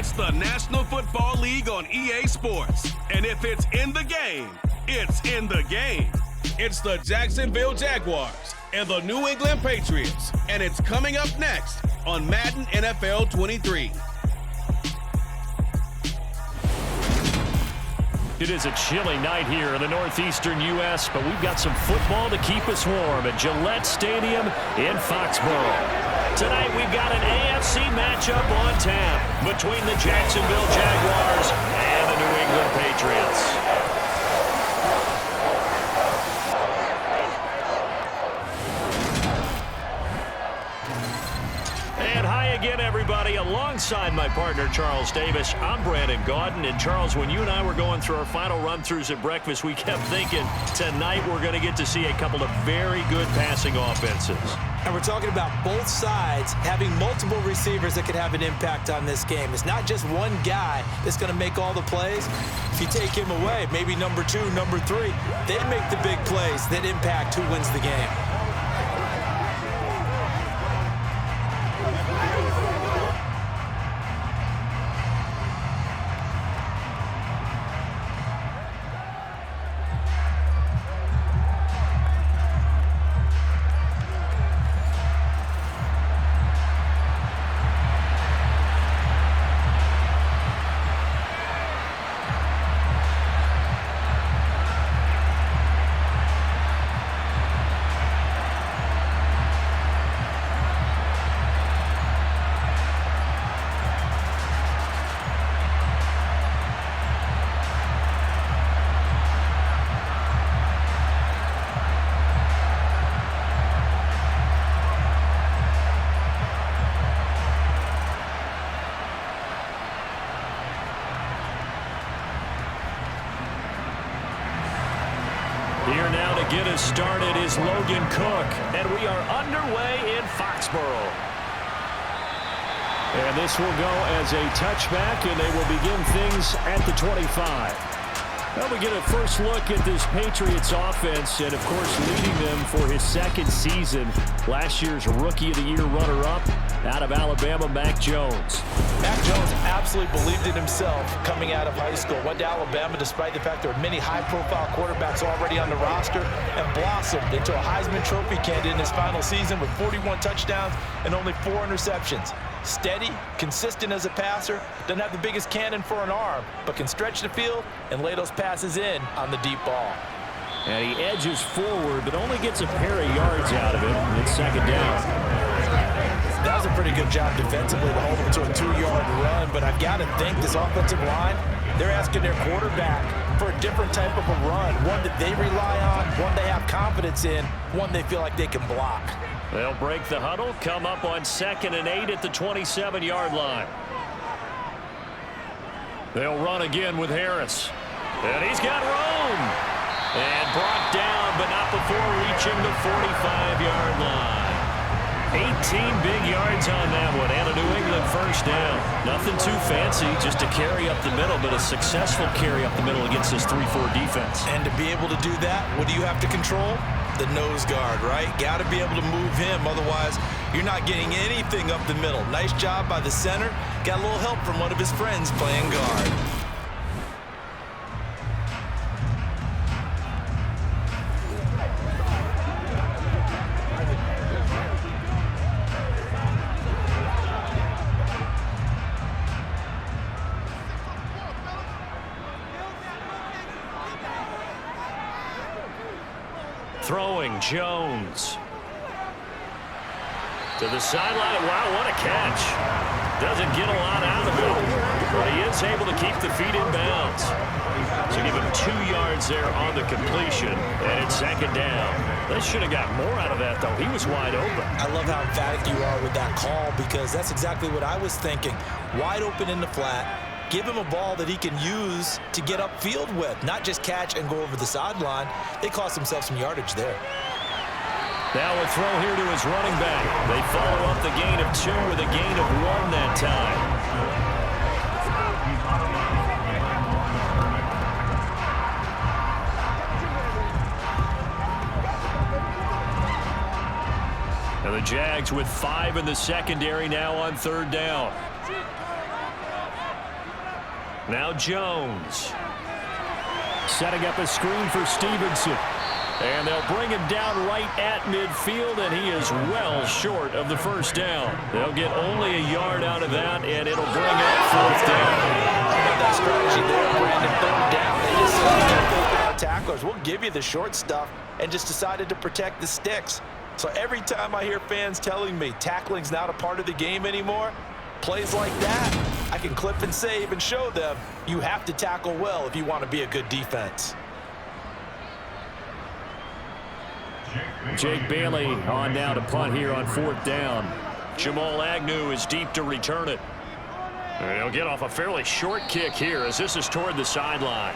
It's the National Football League on EA Sports. And if it's in the game, it's in the game. It's the Jacksonville Jaguars and the New England Patriots. And it's coming up next on Madden NFL 23. It is a chilly night here in the northeastern U.S., but we've got some football to keep us warm at Gillette Stadium in Foxborough. Tonight we've got an AFC matchup on tap between the Jacksonville Jaguars and the New England Patriots. Again, everybody, alongside my partner, Charles Davis, I'm Brandon Gaudin. And, Charles, when you and I were going through our final run-throughs at breakfast, we kept thinking tonight we're going to get to see a couple of very good passing offenses. And we're talking about both sides having multiple receivers that could have an impact on this game. It's not just one guy that's going to make all the plays. If you take him away, maybe number 2, number 3, they make the big plays that impact who wins the game. Here now to get us started is Logan Cook, and we are underway in Foxborough. And this will go as a touchback, and they will begin things at the 25. Well, we get a first look at this Patriots offense, and, of course, leading them for his second season. Last year's Rookie of the Year runner-up out of Alabama, Mac Jones. Mac Jones absolutely believed in himself coming out of high school. Went to Alabama despite the fact there were many high-profile quarterbacks already on the roster, and blossomed into a Heisman Trophy candidate in his final season with 41 touchdowns and only 4 interceptions. Steady, consistent as a passer, doesn't have the biggest cannon for an arm, but can stretch the field and lay those passes in on the deep ball. And he edges forward, but only gets a pair of yards out of it. It's second down. That was a pretty good job defensively to hold him to a 2-yard run, but I've got to think this offensive line, they're asking their quarterback for a different type of a run, one that they rely on, one they have confidence in, one they feel like they can block. They'll break the huddle, come up on 2nd and 8 at the 27-yard line. They'll run again with Harris. And he's got room. And brought down, but not before reaching the 45-yard line. 18 big yards on that one, and a New England first down. Nothing too fancy, just a carry up the middle, but a successful carry up the middle against this 3-4 defense. And to be able to do that, what do you have to control? The nose guard, right? Got to be able to move him, otherwise you're not getting anything up the middle. Nice job by the center. Got a little help from one of his friends playing guard. Throwing Jones. To the sideline. Wow, what a catch. Doesn't get a lot out of it, but he is able to keep the feet in bounds. So give him 2 yards there on the completion, and it's second down. They should have got more out of that, though. He was wide open. I love how emphatic you are with that call, because that's exactly what I was thinking. Wide open in the flat. Give him a ball that he can use to get upfield with, not just catch and go over the sideline. They cost themselves some yardage there. Now a throw here to his running back. They follow up the gain of 2 with a gain of 1 that time. And the Jags with 5 in the secondary now on 3rd down. Now Jones. Setting up a screen for Stevenson. And they'll bring him down right at midfield, and he is well short of the first down. They'll get only a yard out of that, and it'll bring up fourth down. I love that strategy there, Brandon. Third down. They just said, we can't take our tacklers. We'll give you the short stuff, and just decided to protect the sticks. So every time I hear fans telling me tackling's not a part of the game anymore, plays like that, I can clip and save and show them you have to tackle well if you want to be a good defense. Jake Bailey on now to punt here on fourth down. Jamal Agnew is deep to return it. And he'll get off a fairly short kick here as this is toward the sideline.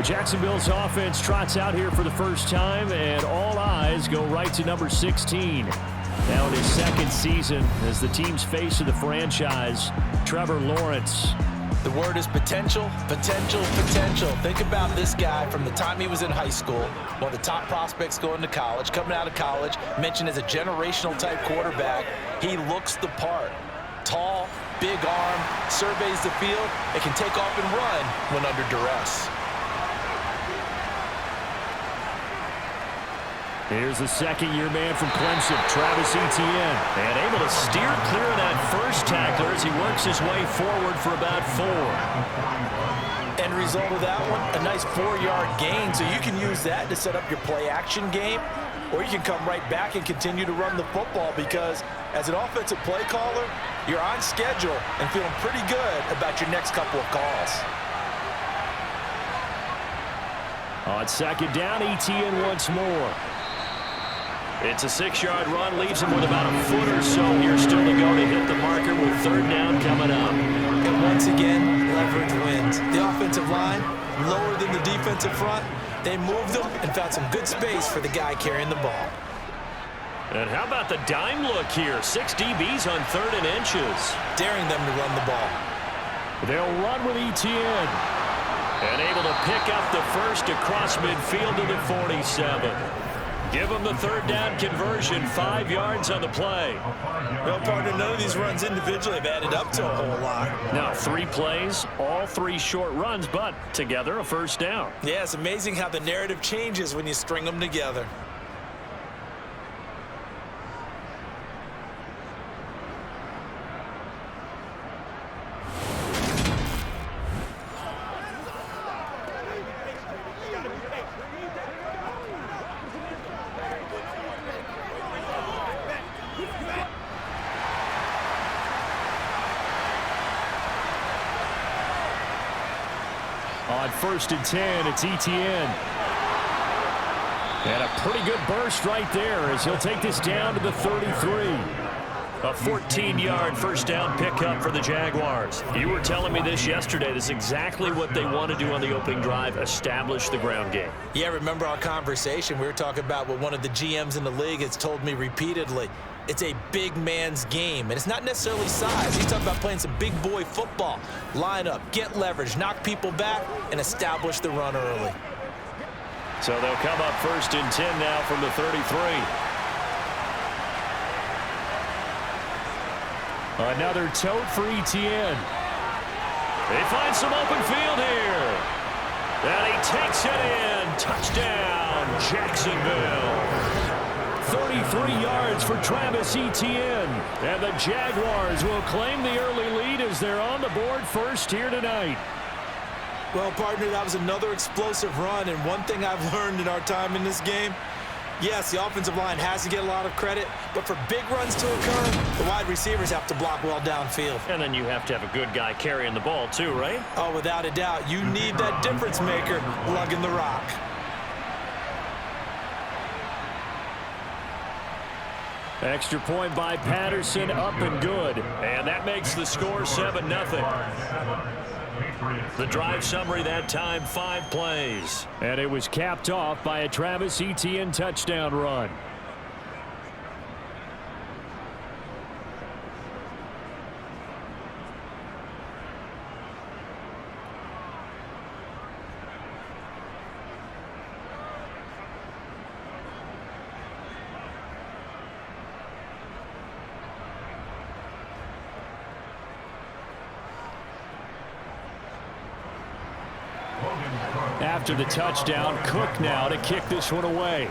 Jacksonville's offense trots out here for the first time, and all eyes go right to number 16. Now in his second season as the team's face of the franchise, Trevor Lawrence. The word is potential, potential, potential. Think about this guy from the time he was in high school, one of the top prospects going to college, coming out of college, mentioned as a generational type quarterback. He looks the part. Tall, big arm, surveys the field, and can take off and run when under duress. Here's the second-year man from Clemson, Travis Etienne. And able to steer clear of that first tackler as he works his way forward for about 4. End result of that one, a nice 4-yard gain. So you can use that to set up your play-action game, or you can come right back and continue to run the football because as an offensive play caller, you're on schedule and feeling pretty good about your next couple of calls. On second down, Etienne once more. It's a 6-yard run, leaves him with about a foot or so here still to go to hit the marker with third down coming up. And once again, leverage wins. The offensive line, lower than the defensive front. They moved them and found some good space for the guy carrying the ball. And how about the dime look here? 6 DBs on 3rd and inches. Daring them to run the ball. They'll run with Etienne. And able to pick up the first across midfield to the 47. Give them the third down conversion, 5 yards on the play. Well, partner, none of these runs individually have added up to a whole lot. Now, 3 plays, all 3 short runs, but together a first down. Yeah, it's amazing how the narrative changes when you string them together. On 1st and 10, it's Etienne. And a pretty good burst right there as he'll take this down to the 33. A 14-yard first down pickup for the Jaguars. You were telling me this yesterday. This is exactly what they want to do on the opening drive, establish the ground game. Yeah, remember our conversation? We were talking about what one of the GMs in the league has told me repeatedly. It's a big man's game, and it's not necessarily size. He's talking about playing some big boy football. Line up, get leverage, knock people back, and establish the run early. So they'll come up 1st and 10 now from the 33. Another tote for Etienne. They find some open field here. And he takes it in. Touchdown, Jacksonville. 33 yards for Travis Etienne. And the Jaguars will claim the early lead as they're on the board first here tonight. Well, partner, that was another explosive run, and one thing I've learned in our time in this game, yes, the offensive line has to get a lot of credit, but for big runs to occur, the wide receivers have to block well downfield. And then you have to have a good guy carrying the ball too, right? Oh, without a doubt. You need that difference maker lugging the rock. Extra point by Patterson, up and good. And that makes the score 7-0. The drive summary that time, 5 plays. And it was capped off by a Travis Etienne touchdown run. After the touchdown, Cook now to kick this one away.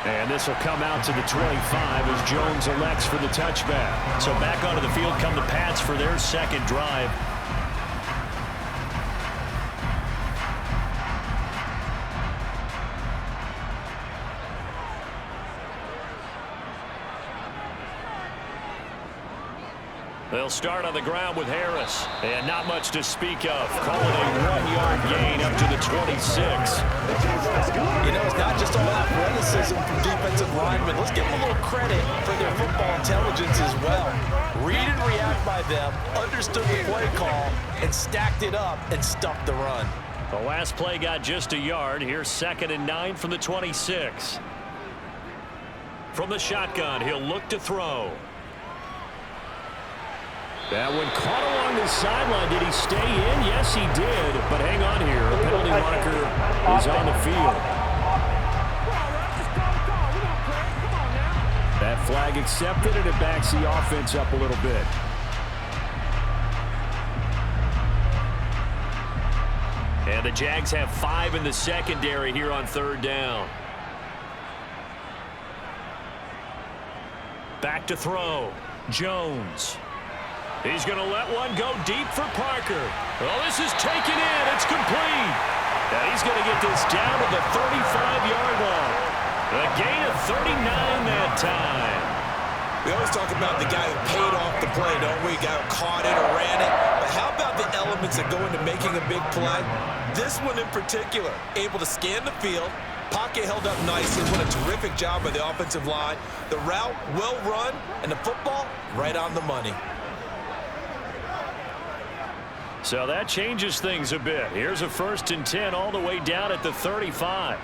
And this will come out to the 25 as Jones elects for the touchback. So back onto the field come the Pats for their second drive. They'll start on the ground with Harris. And not much to speak of. Call it a 1-yard gain up to the 26. You know, it's not just all athleticism from defensive linemen. Let's give them a little credit for their football intelligence as well. Read and react by them, understood the play call, and stacked it up and stuffed the run. The last play got just a yard. Here's 2nd and 9 from the 26. From the shotgun, he'll look to throw. That one caught along the sideline. Did he stay in? Yes, he did. But hang on here. A penalty marker is on the field. That flag accepted, and it backs the offense up a little bit. And the Jags have 5 in the secondary here on 3rd down. Back to throw. Jones. He's going to let one go deep for Parker. Well, this is taken in. It's complete. And he's going to get this down to the 35-yard line. A gain of 39 that time. We always talk about the guy who paid off the play, don't we? Guy who caught it or ran it. But how about the elements that go into making a big play? This one in particular, able to scan the field, pocket held up nicely. What a terrific job by the offensive line. The route, well run, and the football, right on the money. So that changes things a bit. Here's a 1st and 10 all the way down at the 35.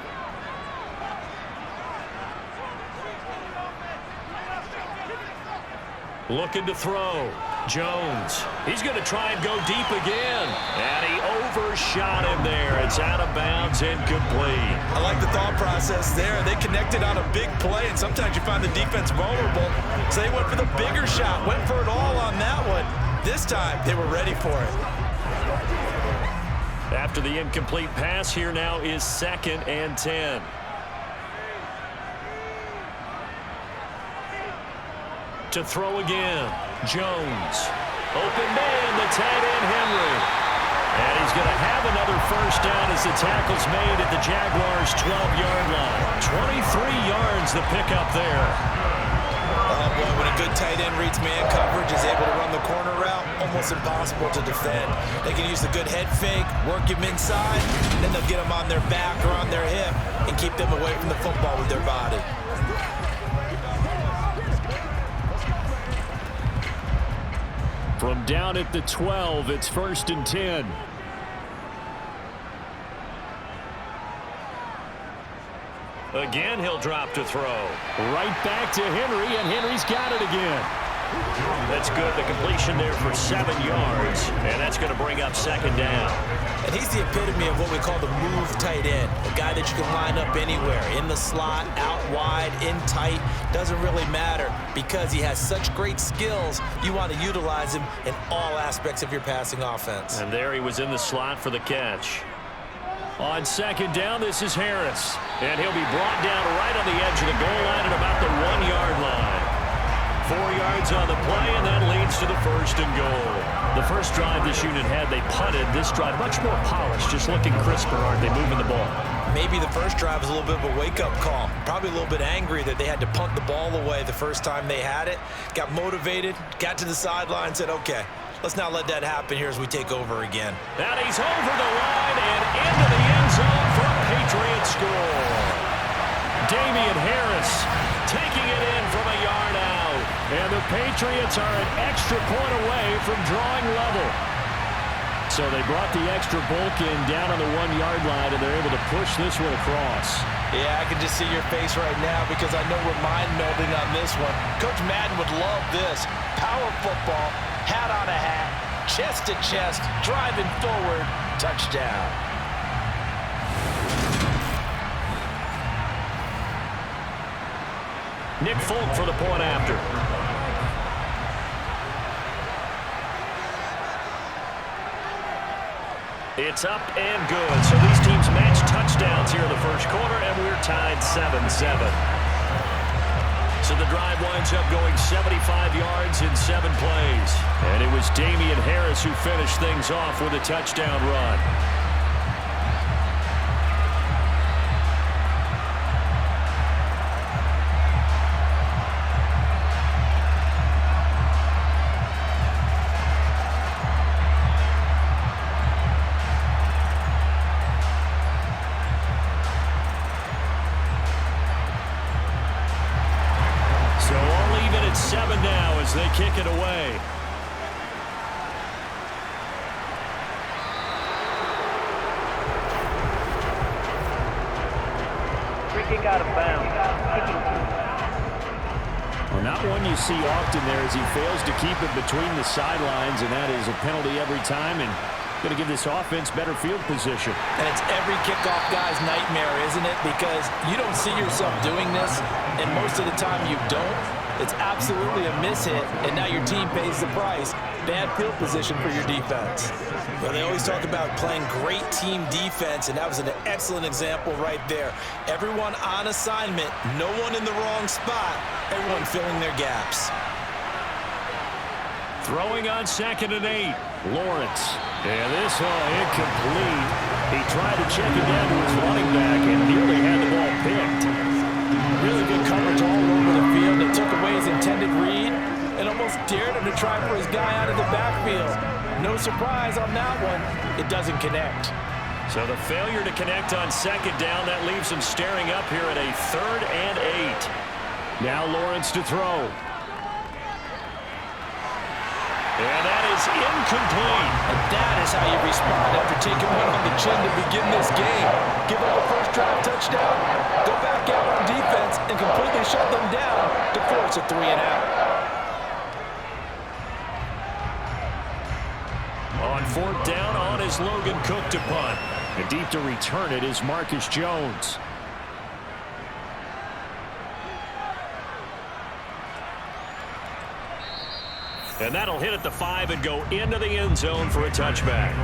Looking to throw. Jones. He's going to try and go deep again. And he overshot him there. It's out of bounds, incomplete. I like the thought process there. They connected on a big play, and sometimes you find the defense vulnerable. So they went for the bigger shot, went for it all on that one. This time, they were ready for it. After the incomplete pass, here now is 2nd and 10. To throw again. Jones. Open man, the tight end, Henry. And he's going to have another 1st down as the tackle's made at the Jaguars' 12-yard line. 23 yards the pickup there. Oh, boy, when a good tight end reads man coverage, is able to run the corner route, almost impossible to defend. They can use the good head fake, work him inside, and then they'll get him on their back or on their hip and keep them away from the football with their body. From down at the 12, it's 1st and 10. Again, he'll drop to throw. Right back to Henry, and Henry's got it again. That's good. The completion there for 7 yards, and that's going to bring up 2nd down. And he's the epitome of what we call the move tight end, a guy that you can line up anywhere, in the slot, out wide, in tight, doesn't really matter because he has such great skills. You want to utilize him in all aspects of your passing offense. And there he was in the slot for the catch. On 2nd down, this is Harris. And he'll be brought down right on the edge of the goal line at about the 1-yard line. 4 yards on the play, and that leads to the 1st and goal. The first drive this unit had, they punted. This drive, much more polished, just looking crisper, aren't they, moving the ball? Maybe the first drive was a little bit of a wake-up call. Probably a little bit angry that they had to punt the ball away the first time they had it. Got motivated, got to the sideline, said, okay, let's not let that happen here as we take over again. And he's over the line and into the end zone for a Patriot score. Damian Harris taking it in from a yard out. And the Patriots are an extra point away from drawing level. So they brought the extra bulk in down on the 1-yard line, and they're able to push this one across. Yeah, I can just see your face right now because I know we're mind-melding on this one. Coach Madden would love this. Power football, hat on a hat, chest to chest, driving forward, touchdown. Nick Folk for the point after. It's up and good. So these teams match touchdowns here in the first quarter, and we're tied 7-7. So the drive winds up going 75 yards in 7 plays. And it was Damian Harris who finished things off with a touchdown run. So all even at 7 now as they kick it away. Free kick out of bounds. Well, not one you see often there as he fails to keep it between the sidelines, and that is a penalty every time, and going to give this offense better field position. And it's every kickoff guy's nightmare, isn't it? Because you don't see yourself doing this, and most of the time you don't. It's absolutely a mishit, and now your team pays the price. Bad field position for your defense. Well, they always talk about playing great team defense, and that was an excellent example right there. Everyone on assignment, no one in the wrong spot, everyone filling their gaps. Throwing on 2nd and 8. Lawrence. And this one incomplete. He tried to check it down to his running back and nearly had the ball picked. Really good coverage all over the field. They took away his intended read and almost dared him to try for his guy out of the backfield. No surprise on that one. It doesn't connect. So the failure to connect on 2nd down, that leaves him staring up here at a 3rd and 8. Now Lawrence to throw. And that is incomplete. And that is how you respond after taking one on the chin to begin this game. Give up a first drive touchdown, go back out on defense, and completely shut them down to force a 3 and out. On 4th down, on is Logan Cook to punt. And deep to return it is Marcus Jones. And that'll hit at the 5 and go into the end zone for a touchback.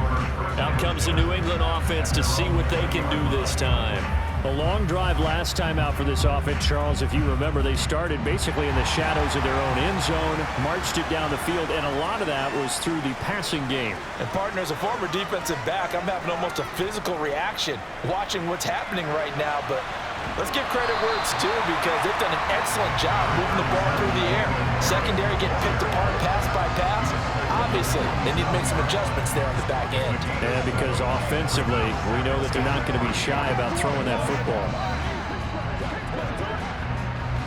Out comes the New England offense to see what they can do this time. A long drive last time out for this offense, Charles. If you remember, they started basically in the shadows of their own end zone, marched it down the field, and a lot of that was through the passing game. And partner, as a former defensive back, I'm having almost a physical reaction watching what's happening right now, but let's give credit where it's due because they've done an excellent job moving the ball through the air. Secondary getting picked apart pass by pass. Obviously, they need to make some adjustments there on the back end. And because offensively, we know that they're not going to be shy about throwing that football.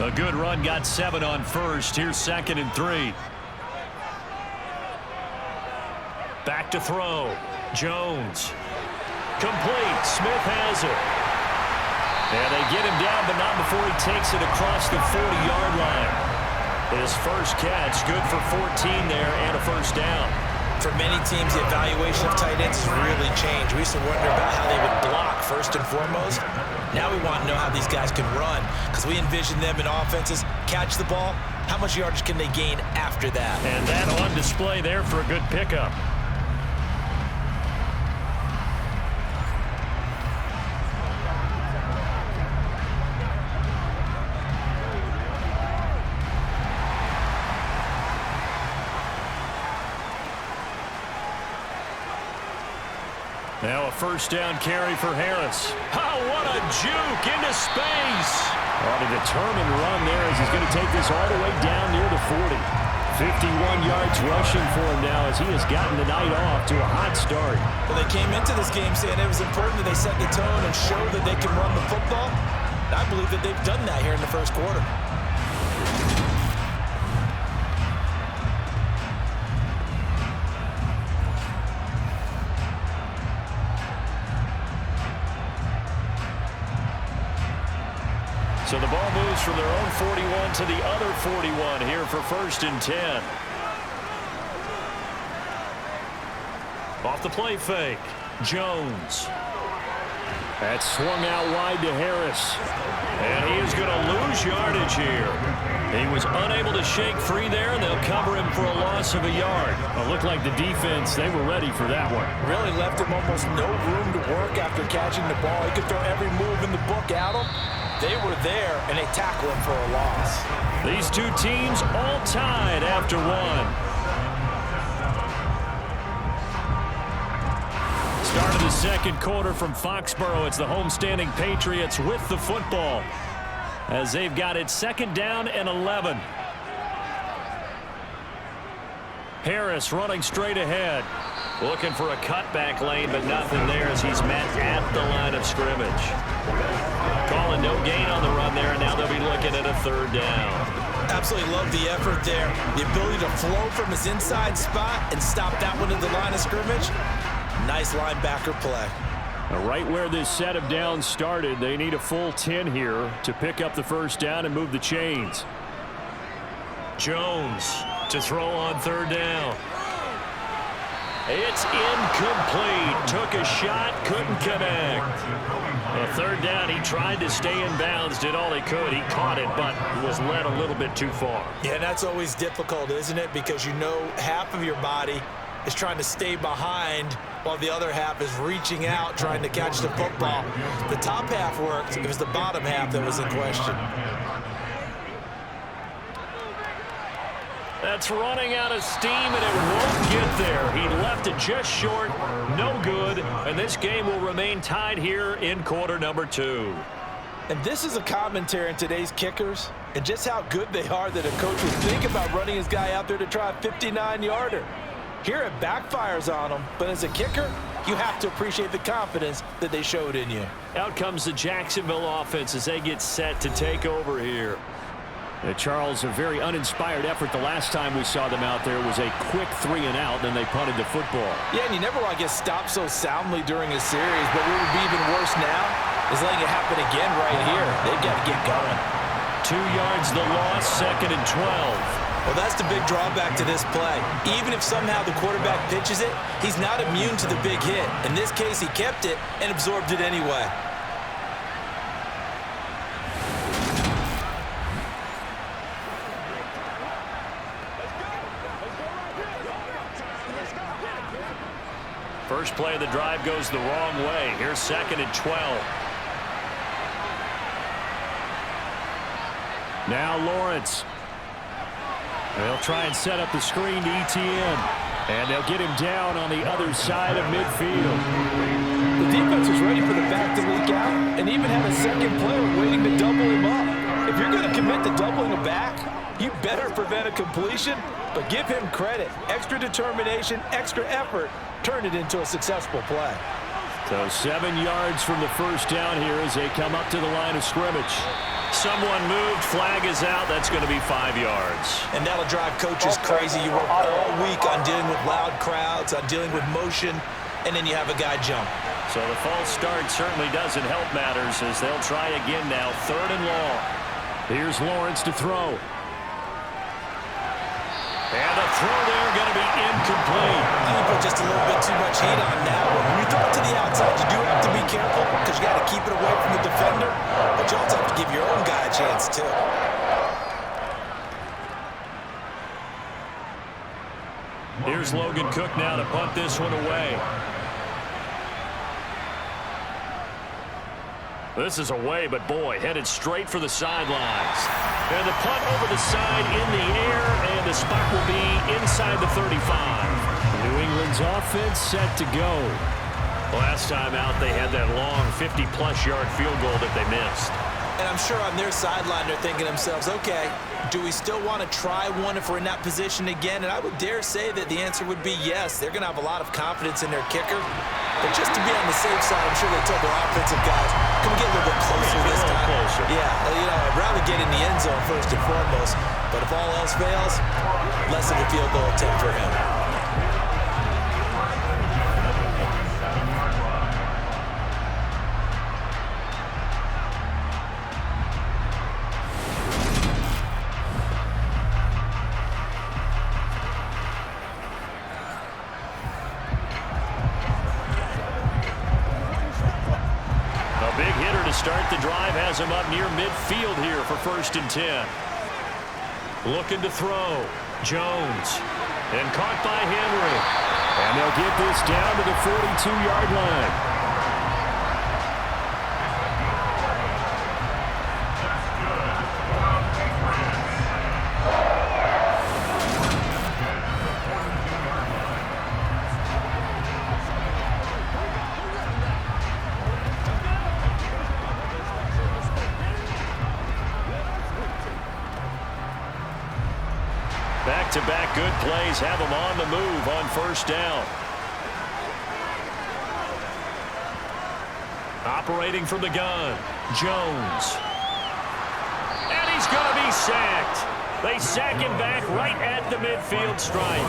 A good run, got 7 on 1st. Here's 2nd and 3. Back to throw. Jones. Complete. Smith has it. And they get him down, but not before he takes it across the 40-yard line. His first catch, good for 14 there and a first down. For many teams, the evaluation of tight ends has really changed. We used to wonder about how they would block first and foremost. Now we want to know how these guys can run because we envision them in offenses. Catch the ball, how much yardage can they gain after that? And that on display there for a good pickup. Now a first down carry for Harris. Oh, what a juke into space. On a determined run there as he's going to take this all the way down near the 40. 51 yards rushing for him now as he has gotten the night off to a hot start. Well, they came into this game saying it was important that they set the tone and show that they can run the football. I believe that they've done that here in the first quarter. So the ball moves from their own 41 to the other 41 here for 1st and 10. Off the play fake. Jones. That's swung out wide to Harris. And he is going to lose yardage here. He was unable to shake free there, and they'll cover him for a loss of a yard. It looked like the defense, they were ready for that one. Really left him almost no room to work after catching the ball. He could throw every move in the book at him. They were there, and they tackled him for a loss. These two teams all tied after one. Start of the second quarter from Foxborough. It's the homestanding Patriots with the football, as they've got it 2nd down and 11. Harris running straight ahead. Looking for a cutback lane, but nothing there as he's met at the line of scrimmage. Calling no gain on the run there, and now they'll be looking at a 3rd down. Absolutely love the effort there. The ability to flow from his inside spot and stop that one at the line of scrimmage. Nice linebacker play. Right where this set of downs started, they need a full 10 here to pick up the 1st down and move the chains. Jones to throw on 3rd down. It's incomplete. Took a shot, couldn't connect. A 3rd down, he tried to stay in bounds, did all he could. He caught it, but was led a little bit too far. Yeah, that's always difficult, isn't it? Because you know half of your body is trying to stay behind while the other half is reaching out, trying to catch the football. The top half worked. It was the bottom half that was in question. That's running out of steam, and it won't get there. He left it just short, no good, and this game will remain tied here in quarter number 2. And this is a commentary on today's kickers and just how good they are that a coach would think about running his guy out there to try a 59-yarder. Here it backfires on him, but as a kicker, you have to appreciate the confidence that they showed in you. Out comes the Jacksonville offense as they get set to take over here. Charles, a very uninspired effort the last time we saw them out there was a quick 3 and out, then they punted the football. Yeah, and you never want to get stopped so soundly during a series, but what would be even worse now is letting it happen again right here. They've got to get going. 2 yards the loss, 2nd and 12. Well, that's the big drawback to this play. Even if somehow the quarterback pitches it, he's not immune to the big hit. In this case, he kept it and absorbed it anyway. First play of the drive goes the wrong way. Here's 2nd and 12. Now Lawrence. They'll try and set up the screen to ETN. And they'll get him down on the other side of midfield. The defense was ready for the back to leak out and even had a second player waiting to double him up. If you're going to commit to doubling a back, you better prevent a completion, but give him credit. Extra determination, extra effort, turn it into a successful play. So 7 yards from the 1st down here as they come up to the line of scrimmage. Someone moved, flag is out, that's going to be 5 yards. And that'll drive coaches crazy. You work all week on dealing with loud crowds, on dealing with motion, and then you have a guy jump. So the false start certainly doesn't help matters as they'll try again now, 3rd and long. Here's Lawrence to throw. And the throw there going to be incomplete. You put just a little bit too much heat on that one. When you throw it to the outside, you do have to be careful because you got to keep it away from the defender, but you also have to give your own guy a chance too. Here's Logan Cook now to punt this one away. This is away, but boy, headed straight for the sidelines. And the punt over the side in the air, and the spot will be inside the 35. New England's offense set to go. Last time out, they had that long 50-plus yard field goal that they missed. And I'm sure on their sideline they're thinking to themselves, okay, do we still want to try one if we're in that position again? And I would dare say that the answer would be yes. They're going to have a lot of confidence in their kicker. But just to be on the safe side, I'm sure they told their offensive guys, can we get a little bit closer this time? Closer. Yeah, you know, I'd rather get in the end zone first and foremost. But if all else fails, less of a field goal attempt for him. Start the drive, has him up near midfield here for 1st and 10. Looking to throw. Jones. And caught by Henry. And they'll get this down to the 42-yard line. Back-to-back good plays have them on the move on first down. Operating from the gun, Jones. And he's going to be sacked. They sack him back right at the midfield stripe.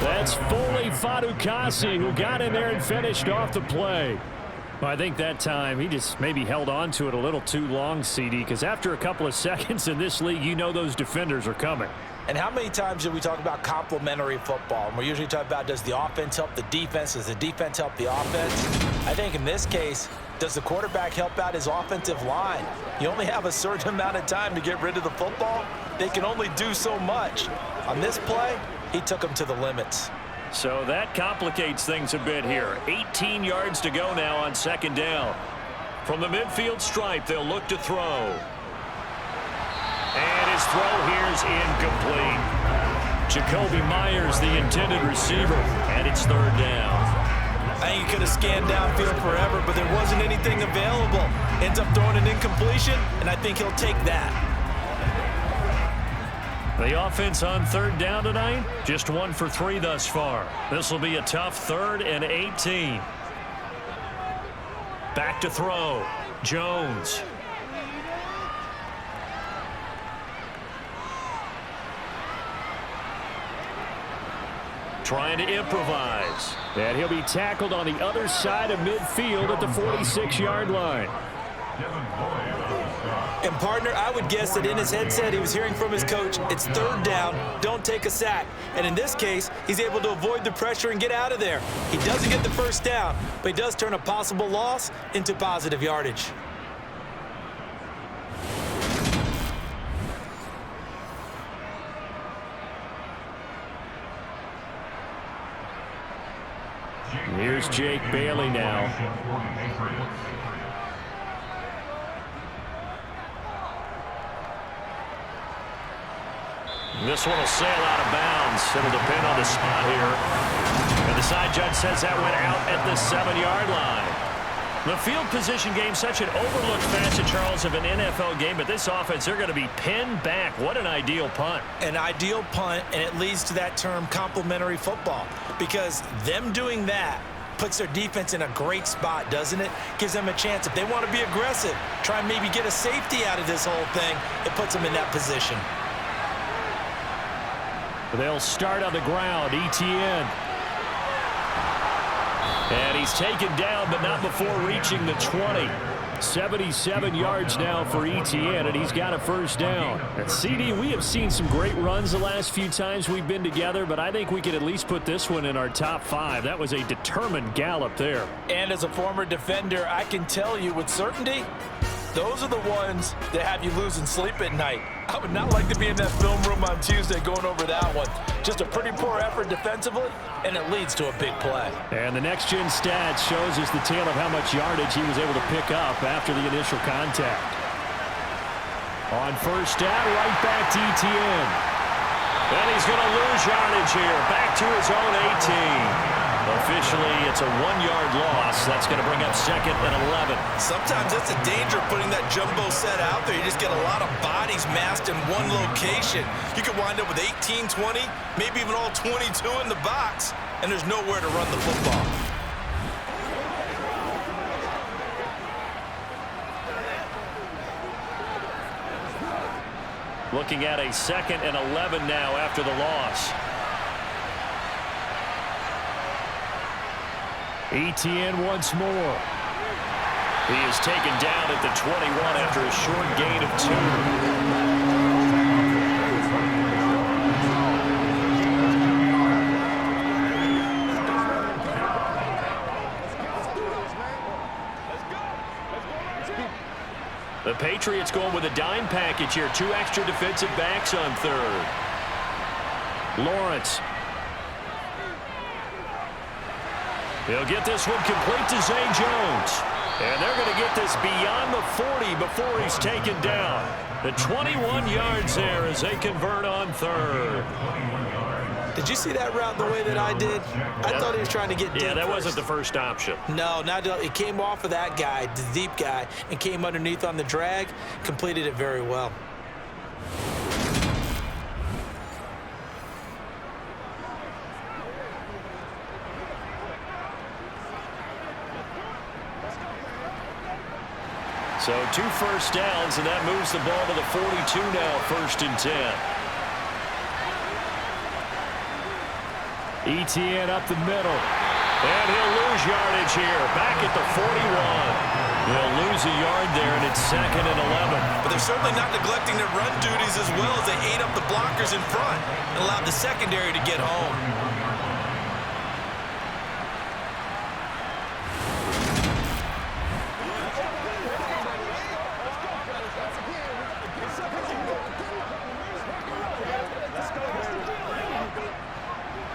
That's Foley Fadukasi who got in there and finished off the play. Well, I think that time he just maybe held on to it a little too long, CD, because after a couple of seconds in this league, you know those defenders are coming. And how many times do we talk about complementary football? And we're usually talking about, does the offense help the defense? Does the defense help the offense? I think in this case, does the quarterback help out his offensive line? You only have a certain amount of time to get rid of the football. They can only do so much. On this play, he took them to the limits. So that complicates things a bit here. 18 yards to go now on second down. From the midfield stripe, they'll look to throw. And his throw here is incomplete. Jacoby Myers, the intended receiver, and it's third down. I think he could have scanned downfield forever, but there wasn't anything available. Ends up throwing an incompletion, and I think he'll take that. The offense on third down tonight, just 1 for 3 thus far. This will be a tough 3rd and 18. Back to throw. Jones. Trying to improvise. And he'll be tackled on the other side of midfield at the 46-yard line. And, partner, I would guess that in his headset he was hearing from his coach, it's third down, don't take a sack. And in this case, he's able to avoid the pressure and get out of there. He doesn't get the first down, but he does turn a possible loss into positive yardage. Here's Jake Bailey now. This one will sail out of bounds. It'll depend on the spot here. And the side judge says that went out at the 7-yard line. The field position game, such an overlooked facet, Charles, of an NFL game, but this offense, they're going to be pinned back. What an ideal punt. An ideal punt, and it leads to that term complementary football, because them doing that puts their defense in a great spot, doesn't it? Gives them a chance. If they want to be aggressive, try and maybe get a safety out of this whole thing, it puts them in that position. They'll start on the ground. Etienne. And he's taken down, but not before reaching the 20. 77 yards now for Etienne, and he's got a first down. And CD, we have seen some great runs the last few times we've been together, but I think we could at least put this one in our top 5. That was a determined gallop there. And as a former defender, I can tell you with certainty, those are the ones that have you losing sleep at night. I would not like to be in that film room on Tuesday going over that one. Just a pretty poor effort defensively, and it leads to a big play. And the next-gen stats shows us the tale of how much yardage he was able to pick up after the initial contact. On first down, right back to Etienne. And he's going to lose yardage here. Back to his own 18. Officially, it's a 1-yard loss. That's going to bring up 2nd and 11. Sometimes that's the danger of putting that jumbo set out there. You just get a lot of bodies massed in one location. You could wind up with 18, 20, maybe even all 22 in the box, and there's nowhere to run the football. Looking at a 2nd and 11 now after the loss. Etienne once more. He is taken down at the 21 after a short gain of 2. The Patriots going with a dime package here. 2 extra defensive backs on third. Lawrence. He'll get this one complete to Zay Jones. And they're going to get this beyond the 40 before he's taken down. The 21 yards there as they convert on third. Did you see that route the way that I did? I thought he was trying to get deep. Yeah, that first. wasn't the first option. No, it came off of that guy, the deep guy, and came underneath on the drag. Completed it very well. So 2 first downs, and that moves the ball to the 42 now, 1st and 10. Etienne up the middle. And he'll lose yardage here. Back at the 41. They'll lose a yard there, and it's 2nd and 11. But they're certainly not neglecting their run duties as well as they ate up the blockers in front and allowed the secondary to get home.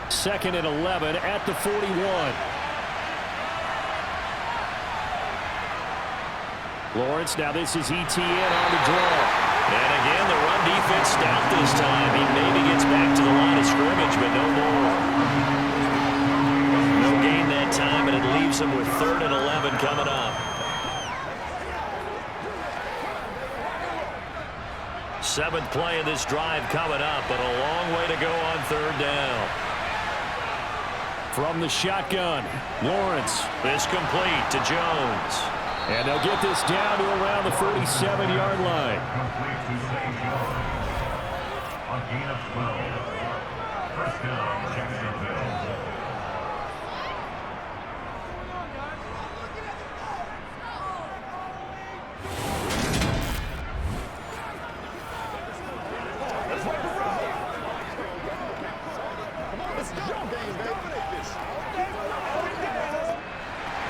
Second and 11 at the 41. Lawrence, now this is Etienne on the draw. And again, the run defense stout this time. He maybe gets back to the line of scrimmage, but no more. No gain that time, and it leaves him with 3rd and 11 coming up. Seventh play of this drive coming up, but a long way to go on 3rd down. From the shotgun, Lawrence is complete to Jones. And they'll get this down to around the 47-yard line. On gain of 12. First down, Jacksonville.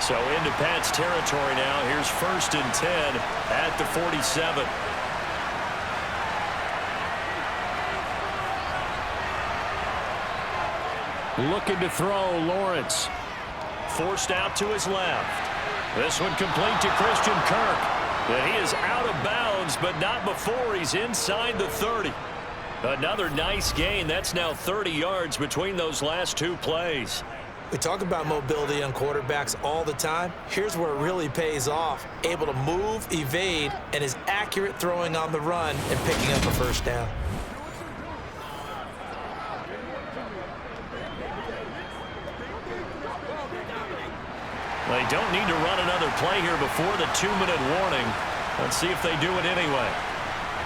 So into Pat's territory now. Here's 1st and 10 at the 47. Looking to throw, Lawrence. Forced out to his left. This one complete to Christian Kirk. And he is out of bounds, but not before he's inside the 30. Another nice gain. That's now 30 yards between those last 2 plays. We talk about mobility on quarterbacks all the time. Here's where it really pays off. Able to move, evade, and is accurate throwing on the run and picking up a first down. They don't need to run another play here before the 2-minute warning. Let's see if they do it anyway.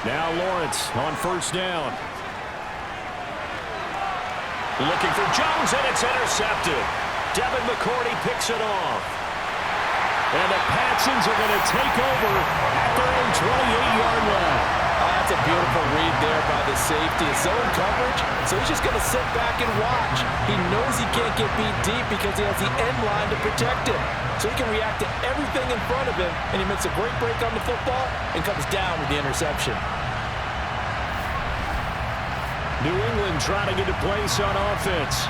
Now Lawrence on 1st down. Looking for Jones, and it's intercepted. Devin McCourty picks it off. And the Patsons are going to take over at their own 28-yard line. That's a beautiful read there by the safety. It's zone coverage, so he's just going to sit back and watch. He knows he can't get beat deep because he has the end line to protect him. So he can react to everything in front of him, and he makes a great break on the football and comes down with the interception. New England trying to get a place on offense.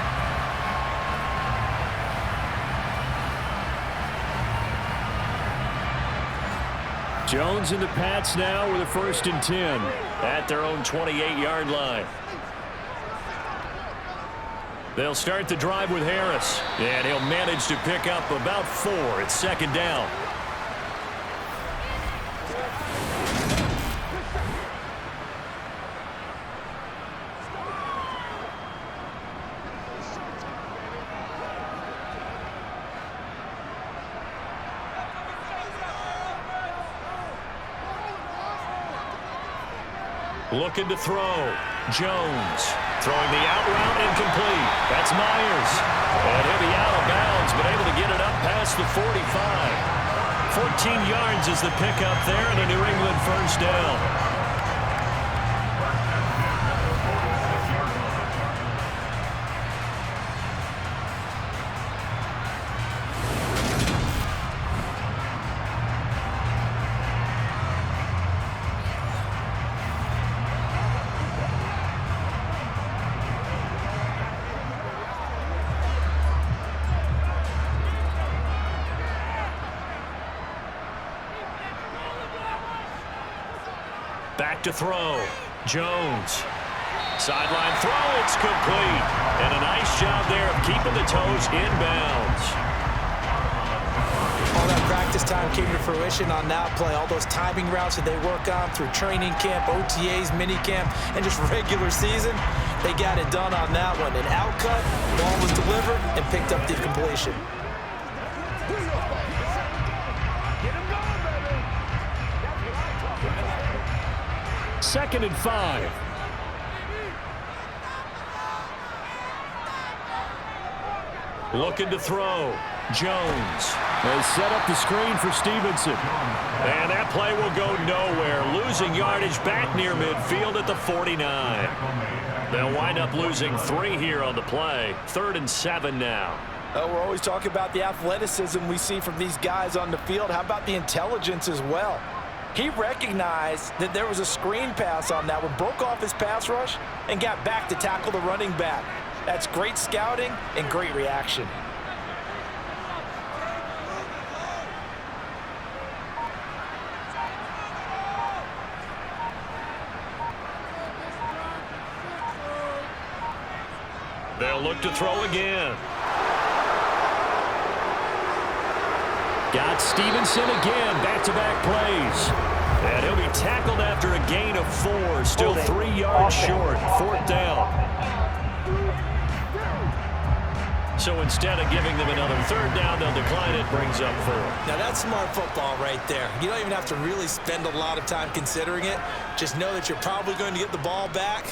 Jones and the Pats now with a 1st and 10 at their own 28-yard line. They'll start the drive with Harris, and he'll manage to pick up about 4. It's 2nd down. Looking to throw. Jones throwing the out route incomplete. That's Myers. And he'll be out of bounds, but able to get it up past the 45. 14 yards is the pickup there, and a New England 1st down. Back to throw. Jones. Sideline throw, it's complete. And a nice job there of keeping the toes inbounds. All that practice time came to fruition on that play. All those timing routes that they work on through training camp, OTAs, mini camp, and just regular season, they got it done on that one. An outcut, ball was delivered, and picked up the completion. Second and 5. Looking to throw. Jones has set up the screen for Stevenson. And that play will go nowhere. Losing yardage back near midfield at the 49. They'll wind up losing 3 here on the play. 3rd and 7 now. We're always talking about the athleticism we see from these guys on the field. How about the intelligence as well? He recognized that there was a screen pass on that one, broke off his pass rush, and got back to tackle the running back. That's great scouting and great reaction. They'll look to throw again. Got Stevenson again, back-to-back plays. And he'll be tackled after a gain of 4, still 3 yards short, 4th down. So instead of giving them another 3rd down, they'll decline it, brings up 4. Now that's smart football right there. You don't even have to really spend a lot of time considering it. Just know that you're probably going to get the ball back.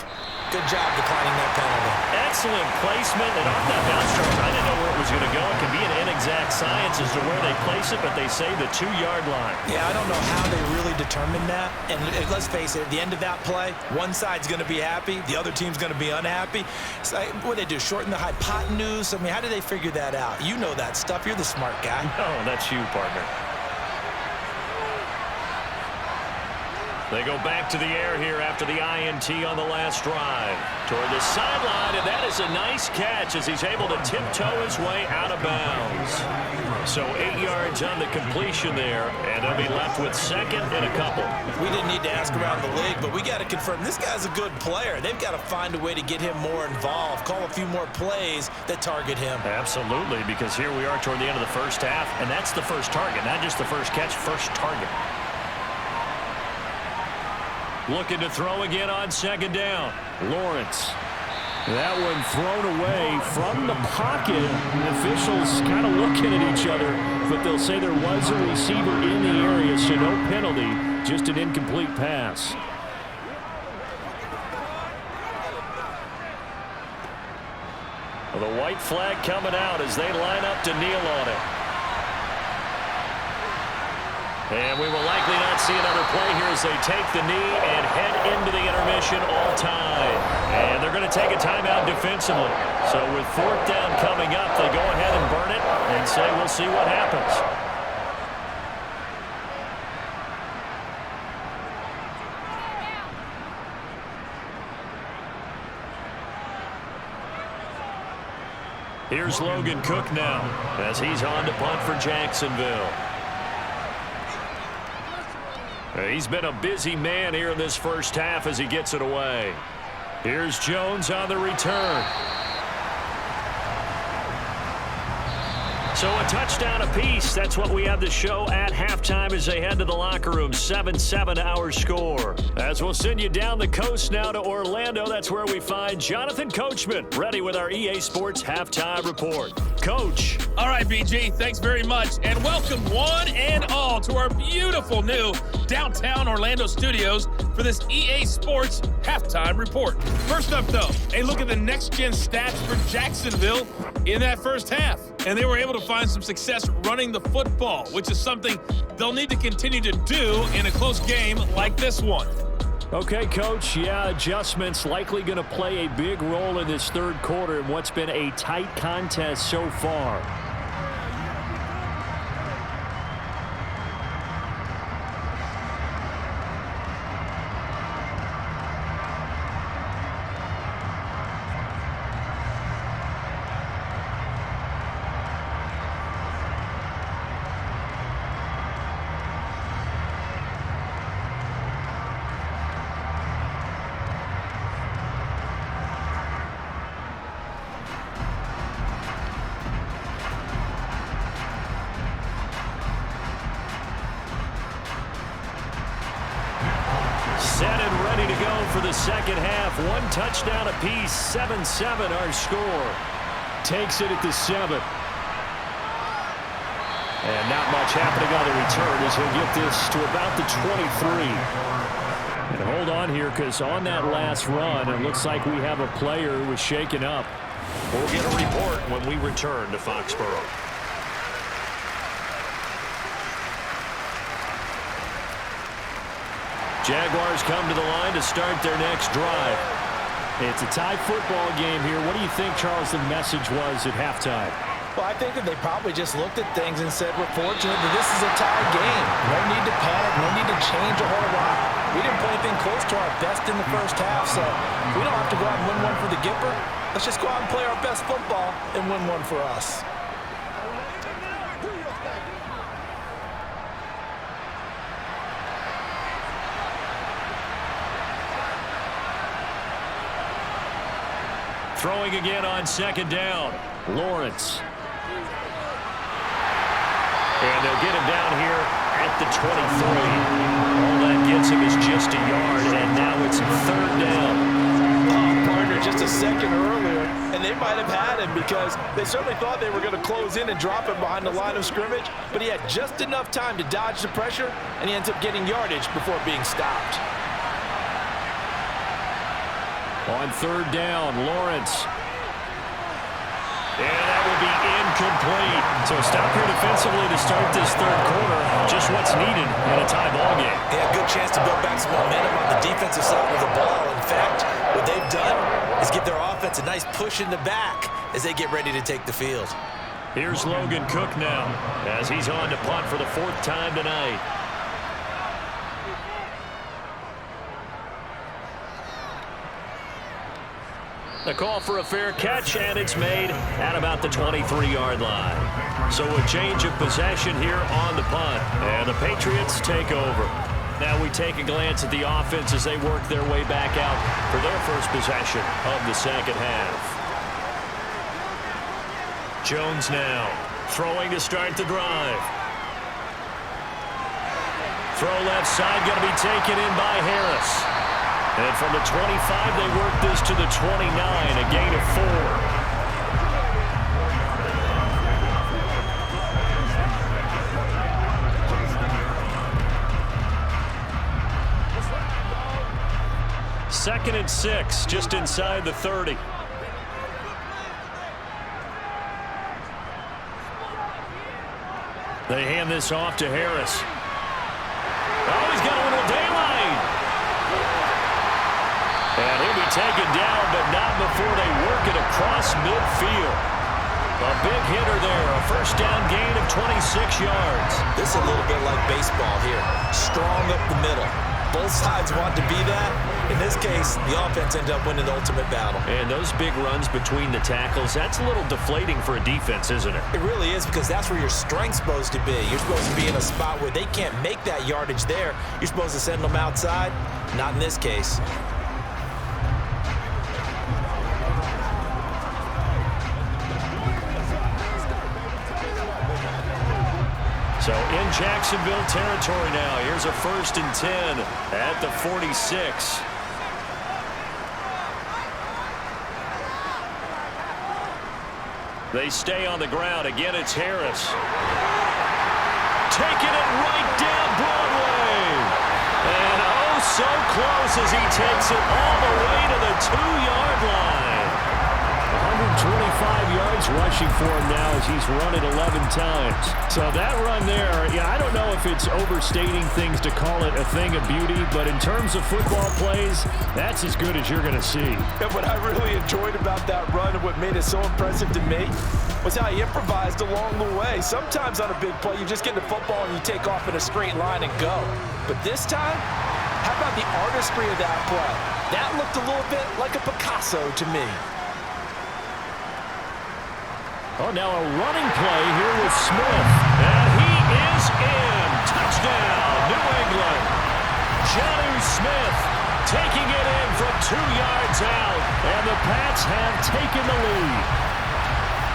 Good job declining that penalty. Excellent placement, and on that bounce charge, I didn't know where it was going to go. It can be an inexact science as to where they place it, but they say the 2-yard line. Yeah, I don't know how they really determined that. And let's face it, at the end of that play, one side's going to be happy, the other team's going to be unhappy. It's like, what do they do, shorten the hypotenuse? I mean, how did they figure that out? You know that stuff. You're the smart guy. No, that's you, partner. They go back to the air here after the INT on the last drive. Toward the sideline, and that is a nice catch as he's able to tiptoe his way out of bounds. So 8 yards on the completion there, and they'll be left with 2nd and a couple. We didn't need to ask around the league, but we got to confirm this guy's a good player. They've got to find a way to get him more involved, call a few more plays that target him. Absolutely, because here we are toward the end of the first half, and that's the first target, not just the first catch, first target. Looking to throw again on 2nd down. Lawrence. That one thrown away from the pocket. The officials kind of looking at each other, but they'll say there was a receiver in the area, so no penalty, just an incomplete pass. Well, the white flag coming out as they line up to kneel on it. And we will likely not see another play here as they take the knee and head into the intermission all time. And they're going to take a timeout defensively. So with 4th down coming up, they go ahead and burn it and say we'll see what happens. Here's Logan Cook now as he's on to punt for Jacksonville. He's been a busy man here in this first half as he gets it away. Here's Jones on the return. So a touchdown apiece. That's what we have to show at halftime as they head to the locker room. 7-7 our score. As we'll send you down the coast now to Orlando. That's where we find Jonathan Coachman ready with our EA Sports halftime report. Coach. All right, BG, thanks very much. And welcome one and all to our beautiful new downtown Orlando studios for this EA Sports halftime report. First up, though, a look at the next-gen stats for Jacksonville in that first half. And they were able to find some success running the football, which is something they'll need to continue to do in a close game like this one. Okay, Coach, yeah, adjustments likely going to play a big role in this 3rd quarter in what's been a tight contest so far. to go for the second half. One touchdown apiece, 7-7 our score. Takes it at the 7. And not much happening on the return as he'll get this to about the 23. And hold on here, because on that last run, it looks like we have a player who was shaken up. We'll get a report when we return to Foxborough. Jaguars come to the line to start their next drive. It's a tie football game here. What do you think, Charles, the message was at halftime? Well, I think that they probably just looked at things and said, we're fortunate that this is a tie game. No need to panic, no need to change a whole lot. We didn't play anything close to our best in the first half, so we don't have to go out and win one for the Gipper. Let's just go out and play our best football and win one for us. Throwing again on second down. Lawrence. And they'll get him down here at the 23. All that gets him is just a yard, and now it's third down. Partner, just a second earlier, and they might have had him because they certainly thought they were going to close in and drop him behind the line of scrimmage, but he had just enough time to dodge the pressure, and he ends up getting yardage before being stopped. On third down, Lawrence. And that will be incomplete. So a stop here defensively to start this third quarter. Just what's needed in a tie ball game. Yeah, good chance to build back some momentum on the defensive side of the ball. In fact, what they've done is give their offense a nice push in the back as they get ready to take the field. Here's Logan Cook now as he's on to punt for the fourth time tonight. A call for a fair catch, and it's made at about the 23-yard line. So a change of possession here on the punt, and the Patriots take over. Now we take a glance at the offense as they work their way back out for their first possession of the second half. Jones now throwing to start the drive. Throw left side, going to be taken in by Harris. And from the 25, they work this to the 29, a gain of 4. Second and 6, just inside the 30. They hand this off to Harris. Oh, he's got a little daylight. And he'll be taken down, but not before they work it across midfield. A big hitter there, a first down gain of 26 yards. This is a little bit like baseball here. Strong up the middle. Both sides want to be that. In this case, the offense ended up winning the ultimate battle. And those big runs between the tackles, that's a little deflating for a defense, isn't it? It really is, because that's where your strength's supposed to be. You're supposed to be in a spot where they can't make that yardage there. You're supposed to send them outside. Not in this case. So in Jacksonville territory now. Here's a 1st and 10 at the 46. They stay on the ground. Again, it's Harris. Taking it right down Broadway. And oh, so close as he takes it all the way to the 2-yard line. 125 yards rushing for him now as he's run it 11 times. So that run there, yeah, I don't know if it's overstating things to call it a thing of beauty, but in terms of football plays, that's as good as you're going to see. Yeah, what I really enjoyed about that run and what made it so impressive to me was how he improvised along the way. Sometimes on a big play, you just get the football and you take off in a straight line and go. But this time, how about the artistry of that play? That looked a little bit like a Picasso to me. Oh, now a running play here with Smith. And he is in. Touchdown, New England. Jonnu Smith taking it in from 2 yards out. And the Pats have taken the lead.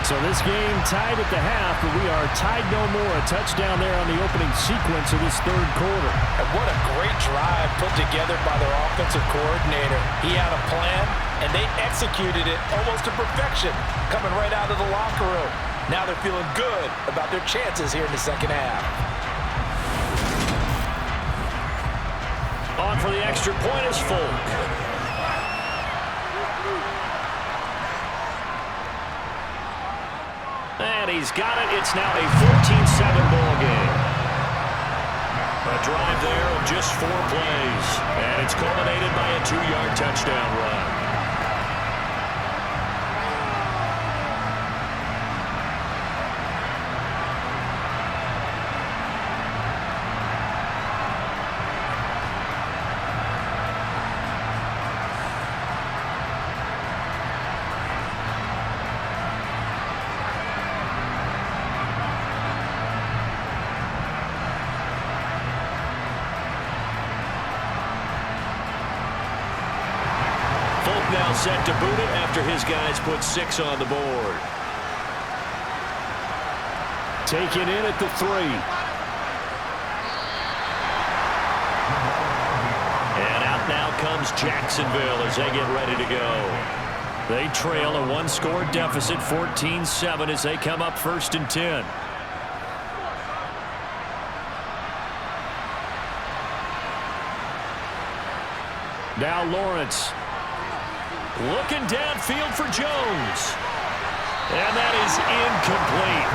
So this game tied at the half, but we are tied no more. A touchdown there on the opening sequence of this third quarter. And what a great drive put together by their offensive coordinator. He had a plan, and they executed it almost to perfection, coming right out of the locker room. Now they're feeling good about their chances here in the second half. On for the extra point is Folk. And he's got it. It's now a 14-7 ball game. A drive there of just 4 plays. And it's culminated by a 2-yard touchdown run. Now set to boot it after his guys put 6 on the board. Taken in at the 3. And out now comes Jacksonville as they get ready to go. They trail a 1-score deficit, 14-7, as they come up 1st and 10. Now Lawrence. Looking downfield for Jones. And that is incomplete.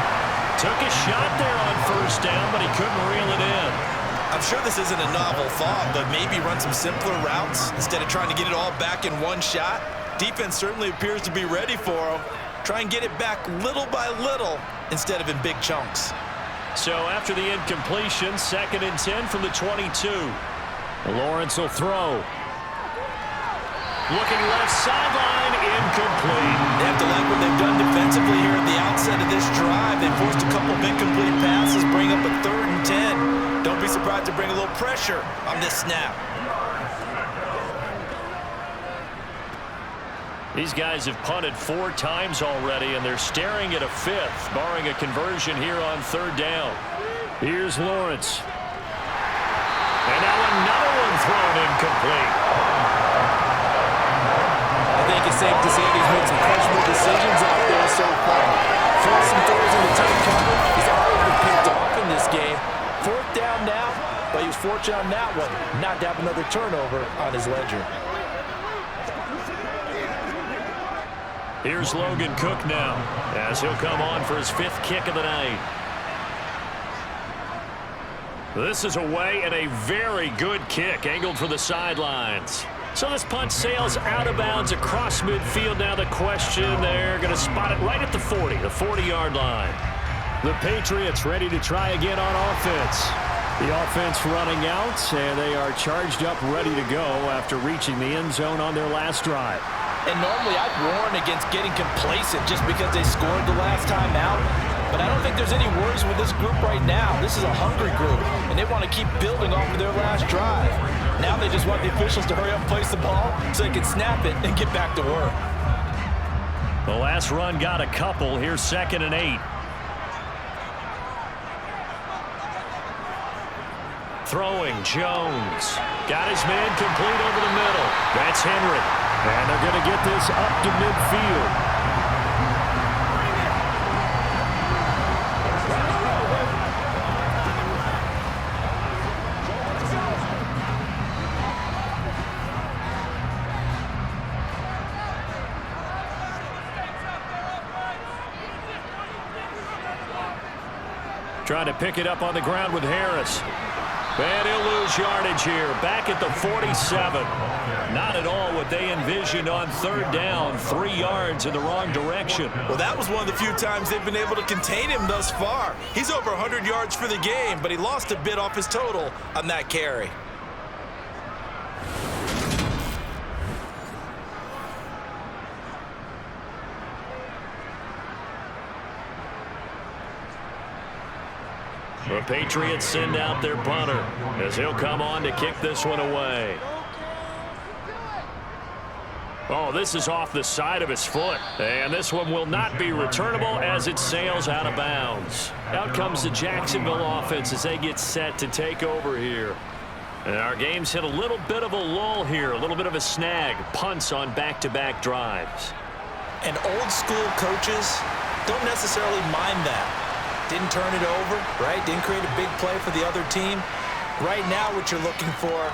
Took a shot there on 1st down, but he couldn't reel it in. I'm sure this isn't a novel thought, but maybe run some simpler routes instead of trying to get it all back in one shot. Defense certainly appears to be ready for him. Try and get it back little by little instead of in big chunks. So after the incompletion, 2nd and 10 from the 22. Lawrence will throw. Looking left sideline, incomplete. They have to like what they've done defensively here at the outset of this drive. They forced a couple of incomplete passes, bring up a 3rd and 10. Don't be surprised to bring a little pressure on this snap. These guys have punted 4 times already, and they're staring at a 5th, barring a conversion here on 3rd down. Here's Lawrence. And now another one thrown incomplete. I think it's safe to say he's made some questionable decisions out there so far. Forcing throws in the tight cover. He's already been picked off in this game. 4th down now, but he was fortunate on that one not to have another turnover on his ledger. Here's Logan Cook now, as he'll come on for his 5th kick of the night. This is away and a very good kick, angled for the sidelines. So this punt sails out of bounds across midfield. Now the question, they're going to spot it right at the 40, the 40-yard line. The Patriots ready to try again on offense. The offense running out, and they are charged up, ready to go after reaching the end zone on their last drive. And normally I'd warn against getting complacent just because they scored the last time out. But I don't think there's any worries with this group right now. This is a hungry group, and they want to keep building off of their last drive. Now they just want the officials to hurry up and place the ball so they can snap it and get back to work. The last run got a couple. Here's 2nd and 8. Throwing, Jones. Got his man complete over the middle. That's Henry. And they're going to get this up to midfield. Trying to pick it up on the ground with Harris. And he'll lose yardage here. Back at the 47. Not at all what they envisioned on 3rd down. 3 yards in the wrong direction. Well, that was one of the few times they've been able to contain him thus far. He's over 100 yards for the game, but he lost a bit off his total on that carry. The Patriots send out their punter as he'll come on to kick this one away. Oh, this is off the side of his foot. And this one will not be returnable as it sails out of bounds. Out comes the Jacksonville offense as they get set to take over here. And our game's hit a little bit of a lull here, a little bit of a snag. Punts on back-to-back drives. And old-school coaches don't necessarily mind that. Didn't turn it over, right? Didn't create a big play for the other team. Right now what you're looking for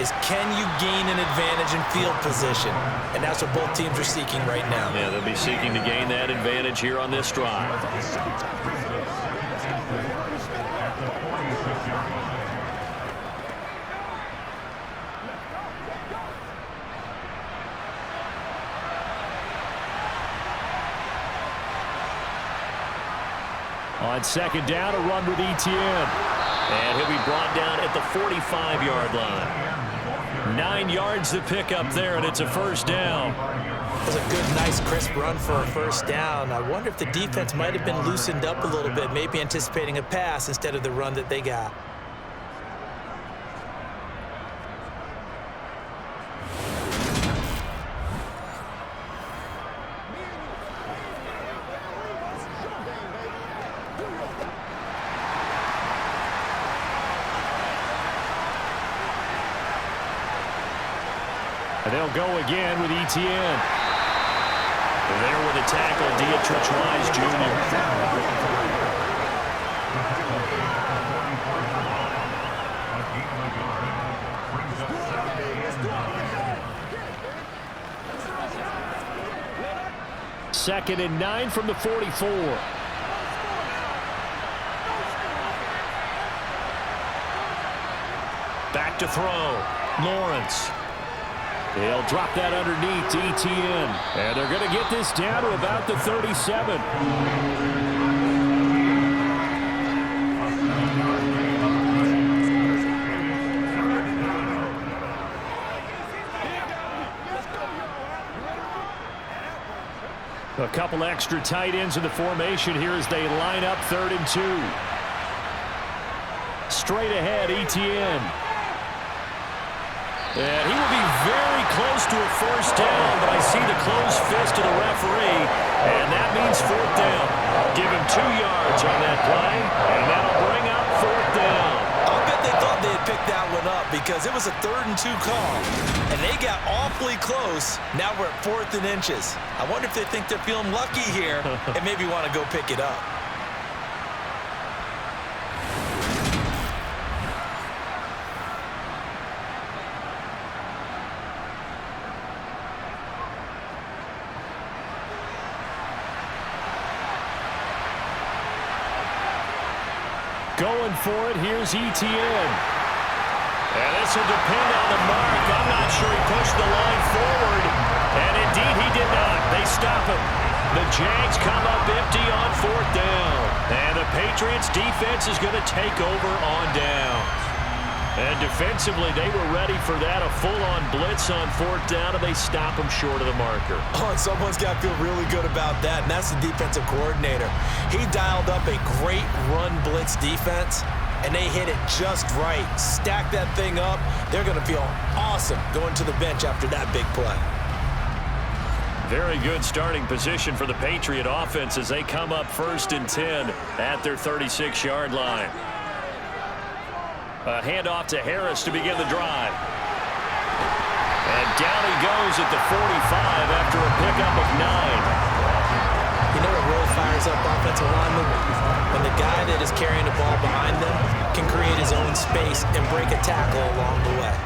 is can you gain an advantage in field position? And that's what both teams are seeking right now. Yeah, they'll be seeking to gain that advantage here on this drive. On second down, a run with ETN. And he'll be brought down at the 45-yard line. 9 yards to pick up there, and it's a first down. That was a good, nice, crisp run for a first down. I wonder if the defense might have been loosened up a little bit, maybe anticipating a pass instead of the run that they got. And they'll go again with ETN. There with a tackle, Dietrich Wise Jr. Second and 9 from the 44. Back to throw. Lawrence. They'll drop that underneath to ETN. And they're going to get this down to about the 37. A couple extra tight ends in the formation here as they line up 3rd and 2. Straight ahead, ETN. And he will be very close to a first down, but I see the closed fist of the referee, and that means 4th down. Give him 2 yards on that play, and that'll bring up 4th down. I'll bet they thought they had picked that one up because it was a 3rd and 2 call, and they got awfully close. Now we're at 4th and inches. I wonder if they think they're feeling lucky here and maybe want to go pick it up. Going for it, here's ETN. And this will depend on the mark. I'm not sure he pushed the line forward. And indeed he did not. They stop him. The Jags come up empty on 4th down. And the Patriots defense is going to take over on down. And defensively, they were ready for that. A full-on blitz on 4th down, and they stop him short of the marker. Oh, and someone's got to feel really good about that, and that's the defensive coordinator. He dialed up a great run blitz defense, and they hit it just right. Stack that thing up. They're going to feel awesome going to the bench after that big play. Very good starting position for the Patriot offense as they come up 1st and 10 at their 36-yard line. A handoff to Harris to begin the drive. And down he goes at the 45 after a pickup of 9. You know what really fires up offensive linemen? When the guy that is carrying the ball behind them can create his own space and break a tackle along the way.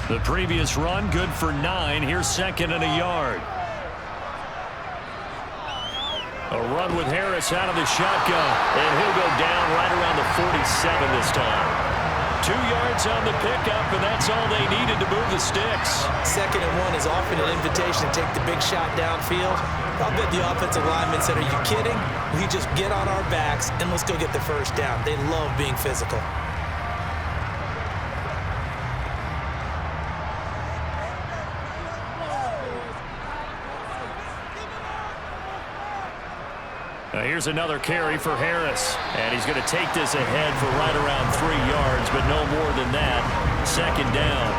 The previous run good for 9. Here's 2nd and a yard. A run with Harris out of the shotgun, and he'll go down right around the 47 this time. 2 yards on the pickup, and that's all they needed to move the sticks. 2nd and 1 is often an invitation to take the big shot downfield. I'll bet the offensive linemen said, are you kidding? We just get on our backs, and let's go get the first down. They love being physical. Now here's another carry for Harris. And he's going to take this ahead for right around 3 yards, but no more than that. 2nd down.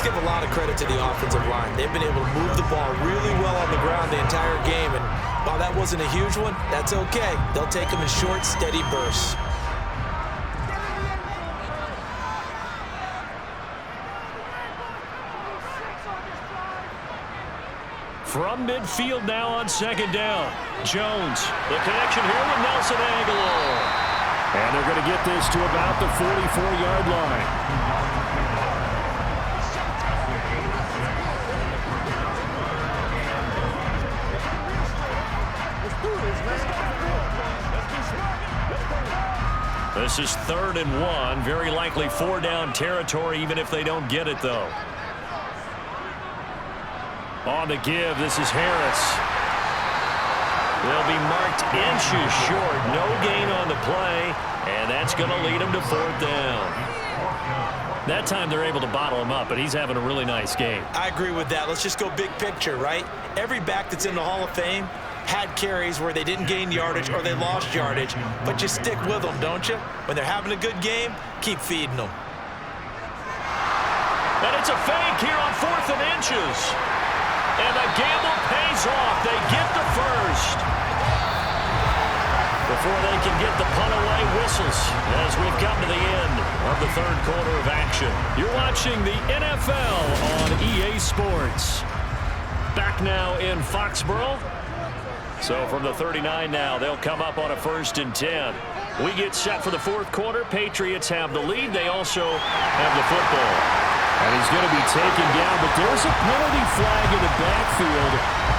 Let's give a lot of credit to the offensive line. They've been able to move the ball really well on the ground the entire game, and while that wasn't a huge one, that's okay. They'll take them in short, steady bursts. From midfield now on second down. Jones, the connection here with Nelson Aguilar. And they're going to get this to about the 44-yard line. This is 3rd and 1. Very likely 4-down territory, even if they don't get it, though. On the give, this is Harris. They'll be marked inches short. No gain on the play, and that's going to lead them to 4th down. That time they're able to bottle him up, but he's having a really nice game. I agree with that. Let's just go big picture, right? Every back that's in the Hall of Fame had carries where they didn't gain yardage or they lost yardage, but you stick with them, don't you? When they're having a good game, keep feeding them. And it's a fake here on 4th and inches. And the gamble pays off. They get the first. Before they can get the punt away, whistles as we've come to the end of the 3rd quarter of action. You're watching the NFL on EA Sports. Back now in Foxborough. So from the 39 now, they'll come up on a 1st and 10. We get set for the 4th quarter. Patriots have the lead. They also have the football. And he's going to be taken down, but there's a penalty flag in the backfield.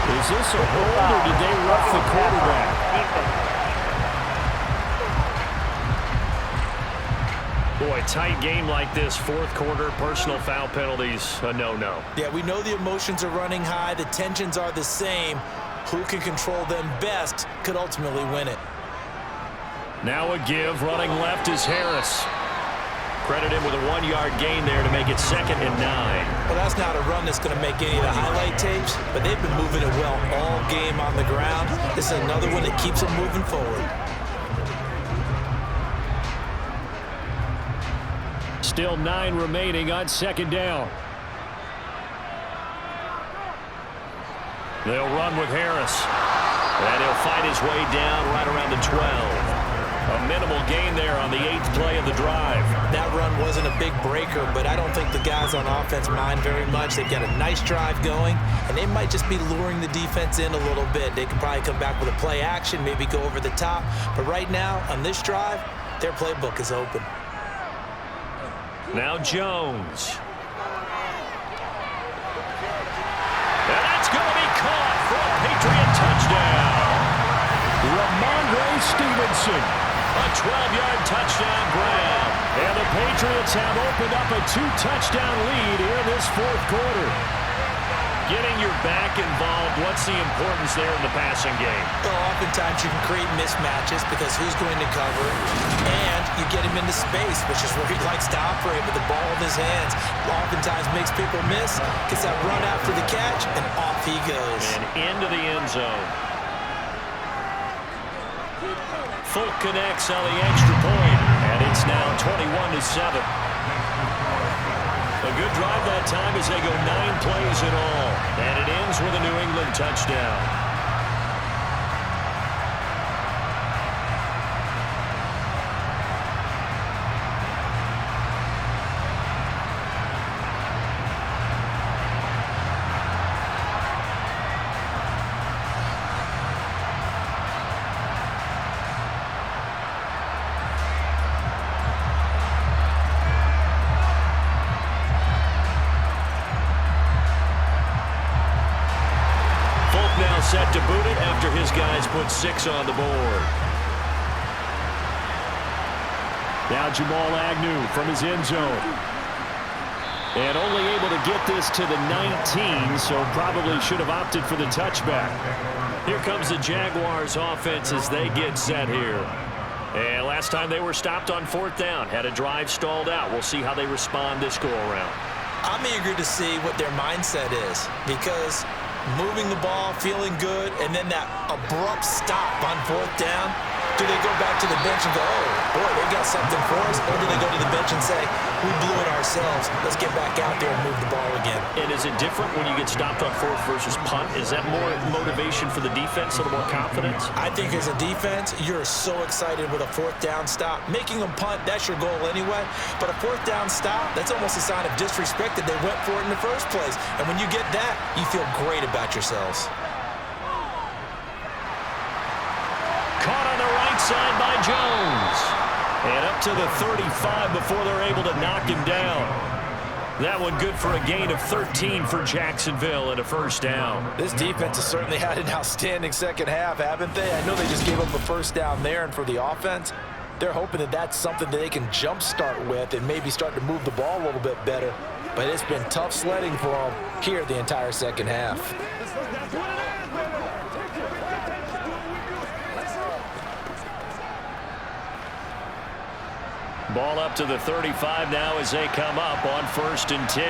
Is this a hold, or did they rough the quarterback? Boy, tight game like this, 4th quarter, personal foul penalties, a no-no. Yeah, we know the emotions are running high. The tensions are the same. Who can control them best could ultimately win it. Now a give. Running left is Harris. Credit him with a 1-yard gain there to make it 2nd and 9. Well, that's not a run that's going to make any of the highlight tapes, but they've been moving it well all game on the ground. This is another one that keeps them moving forward. Still 9 remaining on 2nd down. They'll run with Harris. And he'll fight his way down right around the 12. A minimal gain there on the 8th play of the drive. That run wasn't a big breaker, but I don't think the guys on offense mind very much. They've got a nice drive going, and they might just be luring the defense in a little bit. They could probably come back with a play action, maybe go over the top. But right now, on this drive, their playbook is open. Now Jones. And that's going to be caught for a Patriot touchdown. Ramondre Stevenson. A 12-yard touchdown grab. And the Patriots have opened up a 2-touchdown lead here in this 4th quarter. Getting your back involved, what's the importance there in the passing game? Well, oftentimes you can create mismatches because who's going to cover, and you get him into space, which is where he likes to operate with the ball in his hands. Oftentimes makes people miss, gets that run after the catch, and off he goes. And into the end zone. Folk connects on the extra point, and it's now 21-7. A good drive that time as they go 9 plays in all, and it ends with a New England touchdown. Set to boot it after his guys put 6 on the board. Now Jamal Agnew from his end zone. And only able to get this to the 19, so probably should have opted for the touchback. Here comes the Jaguars offense as they get set here. And last time they were stopped on 4th down, had a drive stalled out. We'll see how they respond this go-around. I'm eager to see what their mindset is, because moving the ball, feeling good, and then that abrupt stop on 4th down, Do they go back to the bench and go, oh, boy, they got something for us? Or do they go to the bench and say, we blew it ourselves. Let's get back out there and move the ball again. And is it different when you get stopped on fourth versus punt? Is that more motivation for the defense, a little more confidence? I think as a defense, you're so excited with a fourth down stop. Making them punt, that's your goal anyway. But a fourth down stop, that's almost a sign of disrespect that they went for it in the first place. And when you get that, you feel great about yourselves. Caught on the right side by Jones. And up to the 35 before they're able to knock him down. That one good for a gain of 13 for Jacksonville and a first down. This defense has certainly had an outstanding second half, haven't they? I know they just gave up a first down there, and for the offense, they're hoping that that's something that they can jumpstart with and maybe start to move the ball a little bit better. But it's been tough sledding for them here the entire second half. Ball up to the 35 now as they come up on 1st and 10.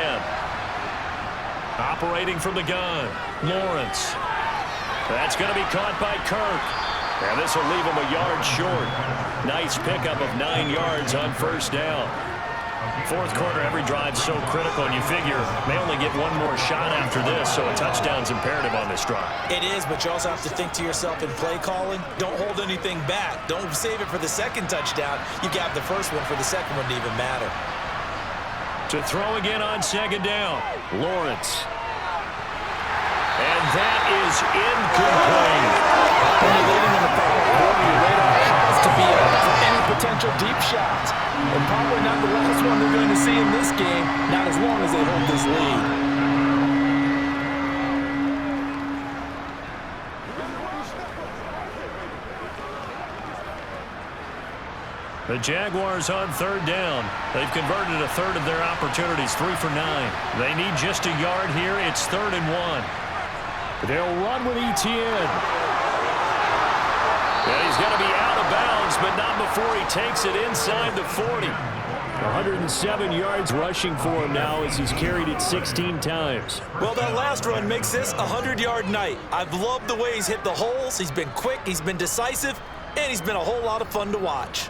Operating from the gun, Lawrence. That's going to be caught by Kirk. And this will leave him a yard short. Nice pickup of 9 yards on first down. Fourth quarter, every drive so critical, and you figure they only get one more shot after this, so a touchdown's imperative on this drive. It is, but you also have to think to yourself in play calling, don't hold anything back. Don't save it for the second touchdown. You got the first one for the second one to even matter. To throw again on second down, Lawrence. And that is incomplete. When you're leading in the final quarter, your radar has to be up for any potential deep shots. And probably not the last one they're going to see in this game, not as long as they hold this lead. The Jaguars on third down. They've converted a third of their opportunities, 3 for 9. They need just a yard here. It's 3rd and 1. They'll run with Etienne. And he's going to be out of bounds, but not before he takes it inside the 40. 107 yards rushing for him now as he's carried it 16 times. Well, that last run makes this a 100-yard night. I've loved the way he's hit the holes. He's been quick, he's been decisive, and he's been a whole lot of fun to watch.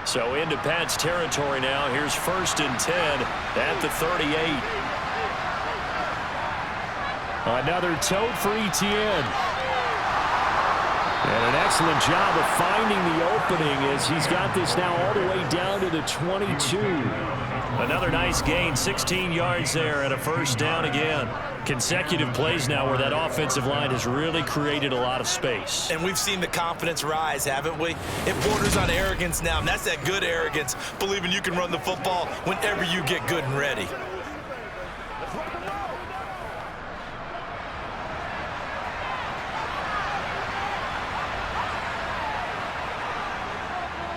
So into Pat's territory now. Here's 1st and 10 at the 38. Another tote for Etienne. And an excellent job of finding the opening as he's got this now all the way down to the 22. Another nice gain, 16 yards there and a first down again. Consecutive plays now where that offensive line has really created a lot of space. And we've seen the confidence rise, haven't we? It borders on arrogance now, and that's that good arrogance, believing you can run the football whenever you get good and ready.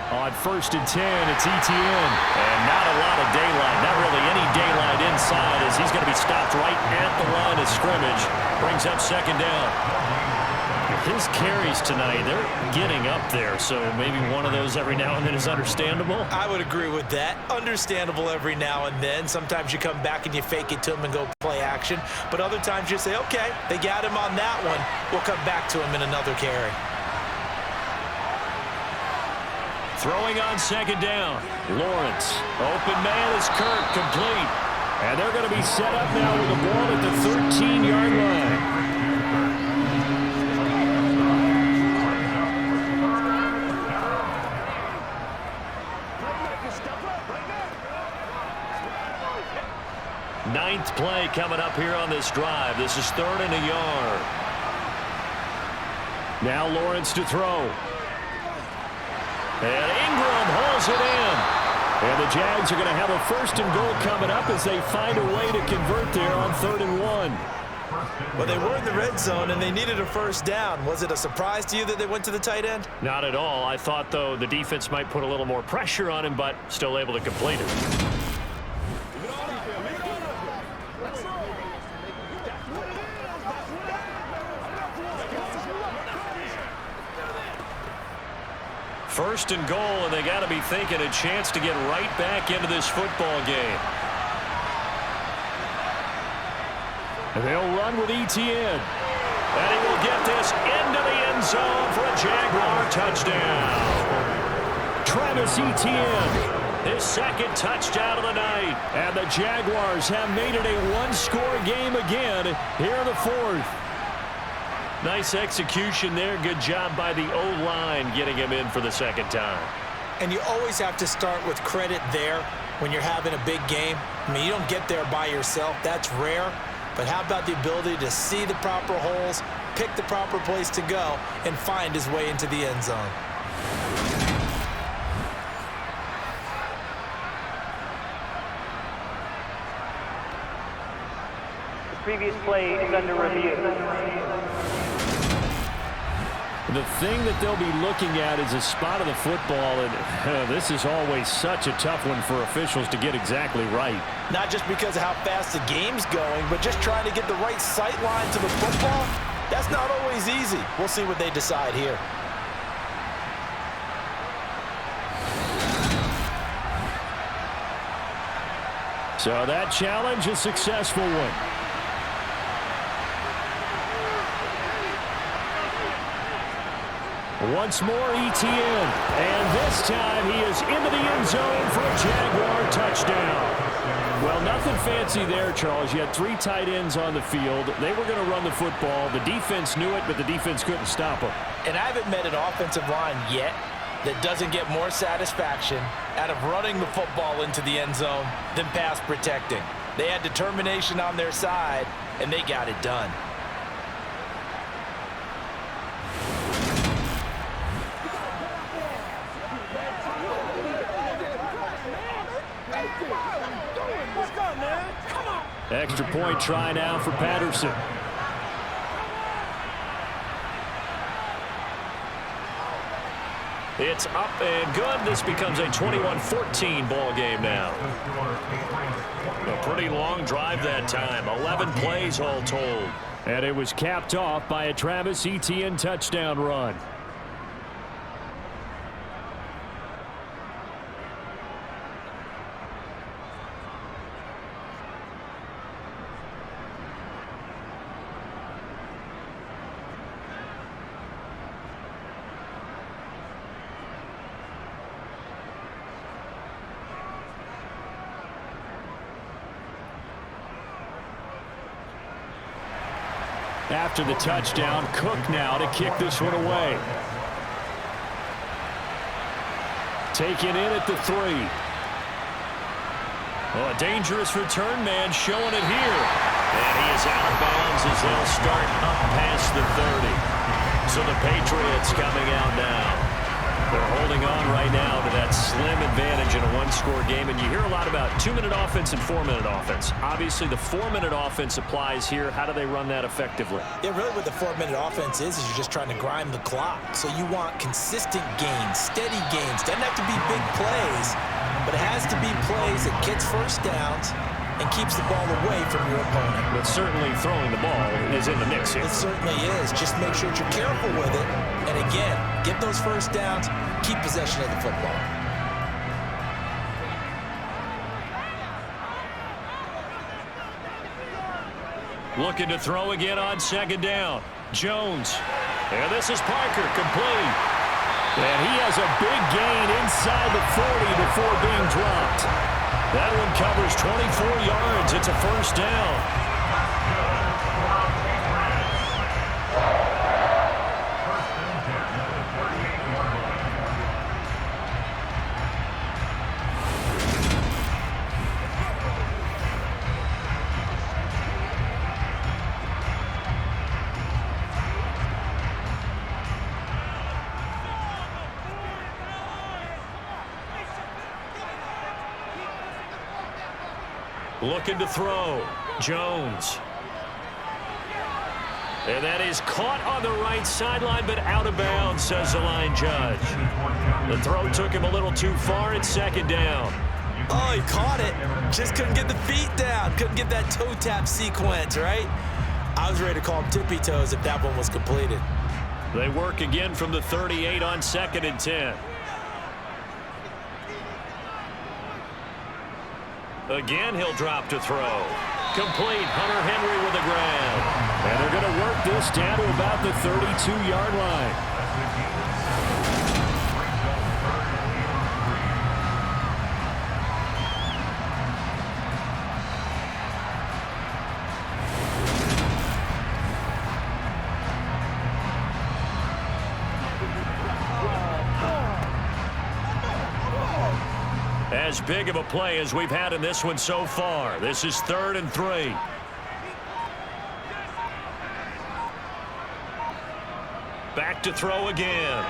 On 1st and 10, it's Etienne. And not a lot of daylight, not really any daylight inside as he's going to be stopped right at the line of scrimmage. Brings up second down. His carries tonight, they're getting up there, so maybe one of those every now and then is understandable. I would agree with that. Understandable every now and then. Sometimes you come back and you fake it to him and go play action. But other times you say, okay, they got him on that one. We'll come back to him in another carry. Throwing on second down, Lawrence. Open man is Kirk, complete. And they're going to be set up now with the ball at the 13-yard line. Ninth play coming up here on this drive. This is 3rd and a yard. Now Lawrence to throw. And Ingram hauls it in. And the Jags are going to have a 1st and goal coming up as they find a way to convert there on 3rd and 1. Well, they were in the red zone, and they needed a first down. Was it a surprise to you that they went to the tight end? Not at all. I thought, though, the defense might put a little more pressure on him, but still able to complete it. First and goal, and they got to be thinking a chance to get right back into this football game. They'll run with ETN. And he will get this into the end zone for a Jaguar touchdown. Travis Etienne, his second touchdown of the night. And the Jaguars have made it a one-score game again here in the fourth. Nice execution there. Good job by the O-line getting him in for the second time. And you always have to start with credit there when you're having a big game. I mean, you don't get there by yourself. That's rare. But how about the ability to see the proper holes, pick the proper place to go, and find his way into the end zone? The previous play is under review. The thing that they'll be looking at is a spot of the football, and this is always such a tough one for officials to get exactly right. Not just because of how fast the game's going, but just trying to get the right sight line to the football. That's not always easy. We'll see what they decide here. So that challenge, a successful one. Once more, ETN. And this time he is into the end zone for a Jaguar touchdown. Well, nothing fancy there, Charles. You had three tight ends on the field. They were going to run the football. The defense knew it, but the defense couldn't stop them. And I haven't met an offensive line yet that doesn't get more satisfaction out of running the football into the end zone than pass protecting. They had determination on their side, and they got it done. Extra point try now for Patterson. It's up and good. This becomes a 21-14 ball game now. A pretty long drive that time. 11 plays all told. And it was capped off by a Travis Etienne touchdown run. After the touchdown, Cook now to kick this one away. Taken in at the 3. Oh, a dangerous return man showing it here. And he is out of bounds as they'll start up past the 30. So the Patriots coming out now. They're holding on right now to that slim advantage in a one-score game. And you hear a lot about 2-minute offense and 4-minute offense. Obviously, the 4-minute offense applies here. How do they run that effectively? Yeah, really what the 4-minute offense is you're just trying to grind the clock. So you want consistent gains, steady gains. Doesn't have to be big plays, but it has to be plays that gets first downs and keeps the ball away from your opponent. But certainly throwing the ball is in the mix here. It certainly is. Just make sure that you're careful with it. And again, get those first downs, keep possession of the football. Looking to throw again on second down. Jones. And this is Parker, complete. And he has a big gain inside the 40 before being dropped. That one covers 24 yards. It's a first down. Looking to throw. Jones. And that is caught on the right sideline, but out of bounds, says the line judge. The throw took him a little too far. It's second down. Oh, he caught it. Just couldn't get the feet down. Couldn't get that toe tap sequence, right? I was ready to call him tippy toes if that one was completed. They work again from the 38 on 2nd and 10. Again, he'll drop to throw. complete. Hunter Henry with the grab. And they're going to work this down to about the 32-yard line. As big of a play as we've had in this one so far. This is 3rd and 3. Back to throw again.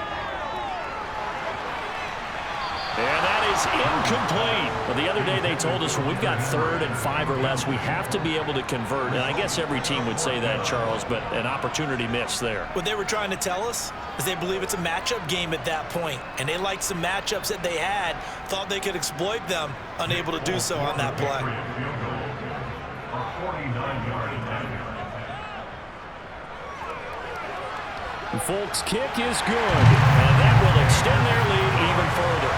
And that is incomplete. Well, the other day they told us when we've got 3rd and 5 or less, we have to be able to convert. And I guess every team would say that, Charles, but an opportunity missed there. What they were trying to tell us is they believe it's a matchup game at that point. And they liked some matchups that they had, thought they could exploit them, unable to do so on that play. Folks' kick is good. And that will extend their lead even further.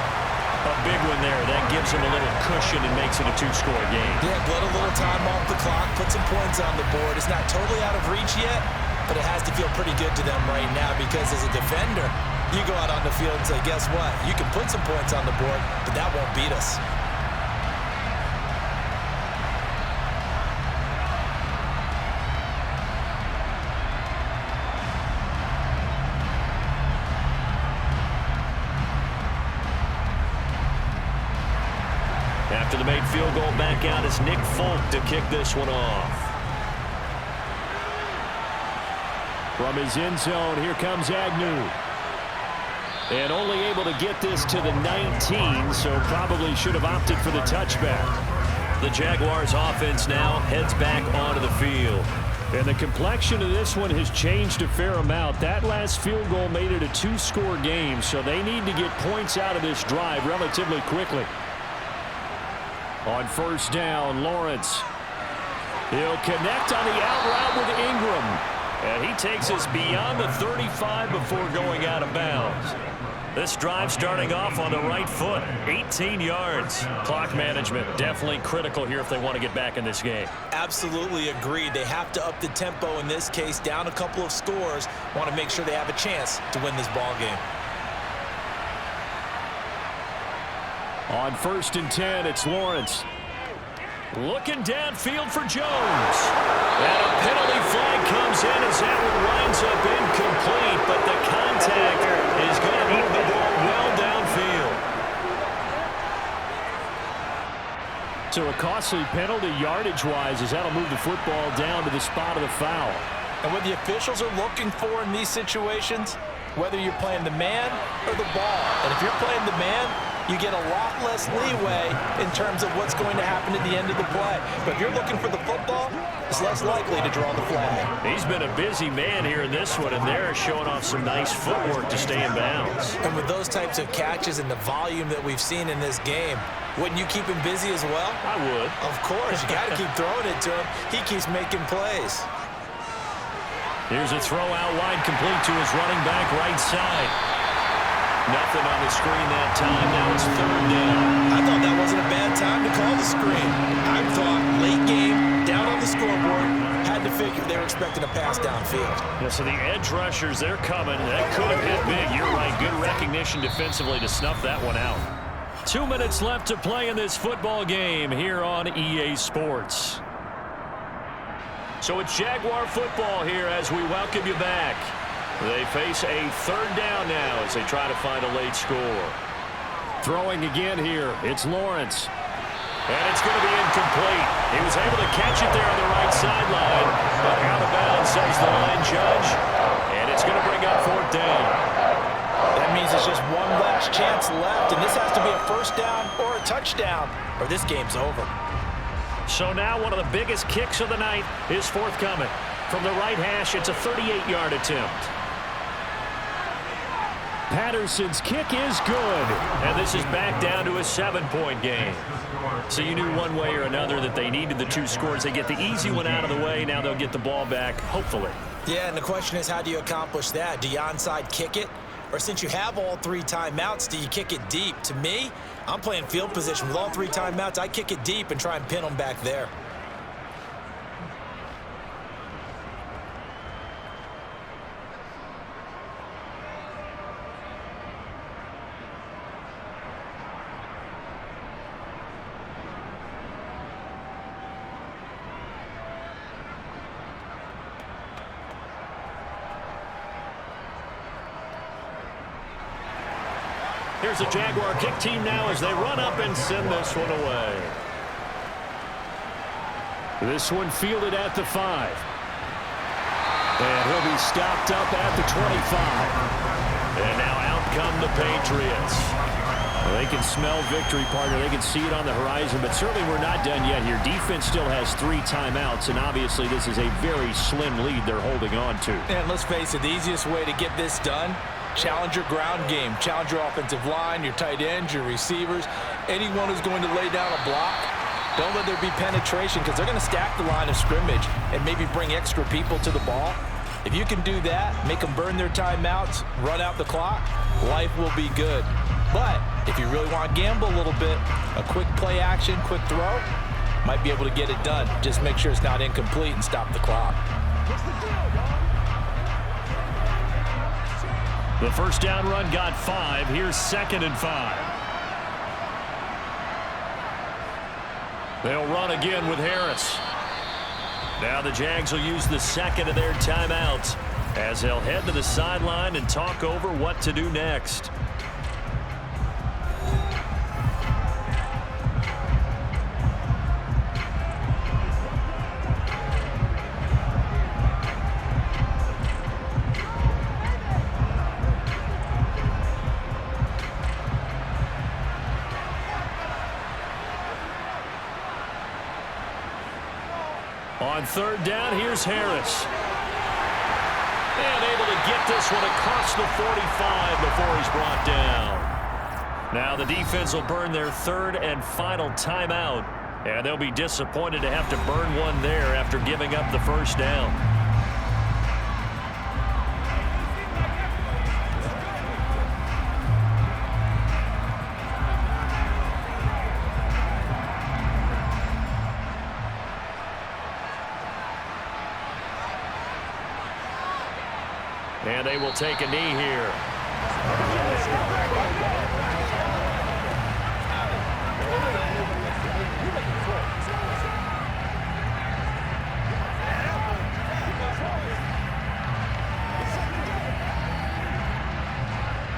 A big one there. That gives them a little cushion and makes it a 2-score game. Yeah, let a little time off the clock, put some points on the board. It's not totally out of reach yet, but it has to feel pretty good to them right now because as a defender, you go out on the field and say, guess what? You can put some points on the board, but that won't beat us. After the made field goal, back out is Nick Folk to kick this one off. From his end zone, here comes Agnew. And only able to get this to the 19, so probably should have opted for the touchback. The Jaguars offense now heads back onto the field. And the complexion of this one has changed a fair amount. That last field goal made it a 2-score game, so they need to get points out of this drive relatively quickly. On 1st down, Lawrence. He'll connect on the out route with Ingram. And he takes us beyond the 35 before going out of bounds. This drive starting off on the right foot. 18 yards. Clock management definitely critical here if they want to get back in this game. Absolutely agreed. They have to up the tempo in this case, down a couple of scores. Want to make sure they have a chance to win this ball game. On 1st and 10, it's Lawrence. Looking downfield for Jones. And a penalty flag comes in as that one winds up incomplete, but the contact is going to move the ball well downfield. So a costly penalty yardage-wise as that'll move the football down to the spot of the foul. And what the officials are looking for in these situations, whether you're playing the man or the ball. And if you're playing the man, you get a lot less leeway in terms of what's going to happen at the end of the play. But if you're looking for the football, it's less likely to draw the flag. He's been a busy man here in this one, and they're showing off some nice footwork to stay in bounds. And with those types of catches and the volume that we've seen in this game, wouldn't you keep him busy as well? I would. Of course. You got to keep throwing it to him. He keeps making plays. Here's a throw out wide, complete to his running back right side. Nothing on the screen that time. Now it's 3rd down. I thought that wasn't a bad time to call the screen. I thought late game, down on the scoreboard, had to figure they were expecting a pass downfield. Yeah, so the edge rushers, they're coming. That could have hit big. You're right. Good recognition defensively to snuff that one out. 2 minutes left to play in this football game here on EA Sports. So it's Jaguar football here as we welcome you back. They face a 3rd down now as they try to find a late score. Throwing again here, it's Lawrence. And it's going to be incomplete. He was able to catch it there on the right sideline, but out of bounds, says the line judge. And it's going to bring up 4th down. That means it's just one last chance left, and this has to be a 1st down or a touchdown, or this game's over. So now one of the biggest kicks of the night is forthcoming. From the right hash, it's a 38-yard attempt. Patterson's kick is good. And this is back down to a 7-point game. So you knew one way or another that they needed the 2 scores. They get the easy one out of the way. Now they'll get the ball back, hopefully. Yeah, and the question is, how do you accomplish that? Do you onside kick it? Or since you have all 3 timeouts, do you kick it deep? To me, I'm playing field position. With all 3 timeouts, I kick it deep and try and pin them back there. Here's the Jaguar kick team now as they run up and send this one away. This one fielded at the 5. And he'll be stopped up at the 25. And now out come the Patriots. Well, they can smell victory, partner. They can see it on the horizon, but certainly we're not done yet here. Defense still has 3 timeouts, and obviously this is a very slim lead they're holding on to. And let's face it, the easiest way to get this done, challenge your ground game. Challenge your offensive line, your tight ends, your receivers, anyone who's going to lay down a block. Don't let there be penetration because they're going to stack the line of scrimmage and maybe bring extra people to the ball. If you can do that, make them burn their timeouts, run out the clock, life will be good. But if you really want to gamble a little bit, a quick play action, quick throw, might be able to get it done. Just make sure it's not incomplete and stop the clock. The first down run got 5. Here's 2nd and 5. They'll run again with Harris. Now the Jags will use the second of their timeouts as they'll head to the sideline and talk over what to do next. On 3rd down, here's Harris. And able to get this one across the 45 before he's brought down. Now the defense will burn their 3rd and final timeout. And they'll be disappointed to have to burn one there after giving up the first down. And they will take a knee here.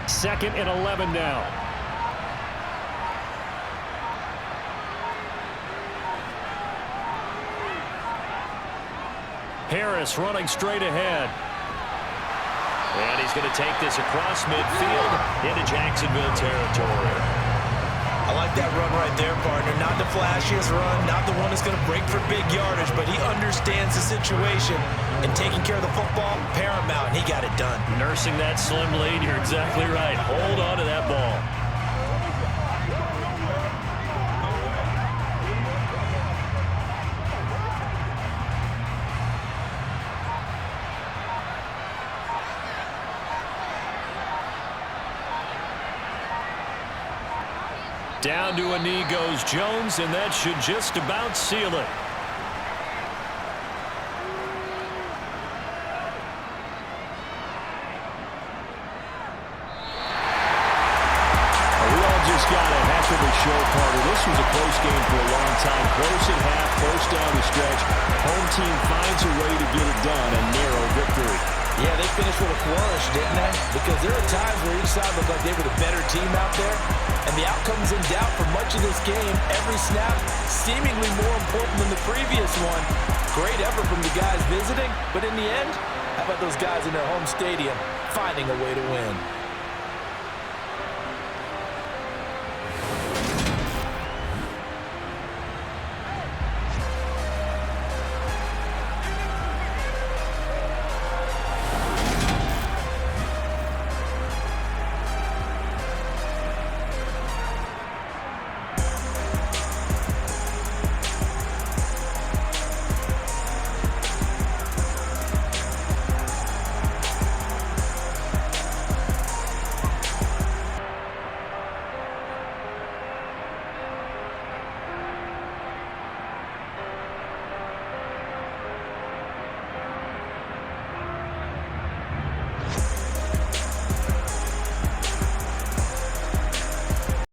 Second and 11 now. Harris running straight ahead. And he's going to take this across midfield into Jacksonville territory. I like that run right there, partner. Not the flashiest run, not the one that's going to break for big yardage, but he understands the situation, and taking care of the football, paramount, and he got it done. Nursing that slim lead, you're exactly right. Hold on to that ball. Down to a knee goes Jones, and that should just about seal it. We all just got a heck of a show, partner. This was a close game for a long time. Close at half, close down the stretch. Home team finds a way to get it done, a narrow victory. Yeah, they finished with a flourish, didn't they? Because there are times where each side looked like they were the better team out there. And the outcome's in doubt for much of this game. Every snap seemingly more important than the previous one. Great effort from the guys visiting. But in the end, how about those guys in their home stadium finding a way to win?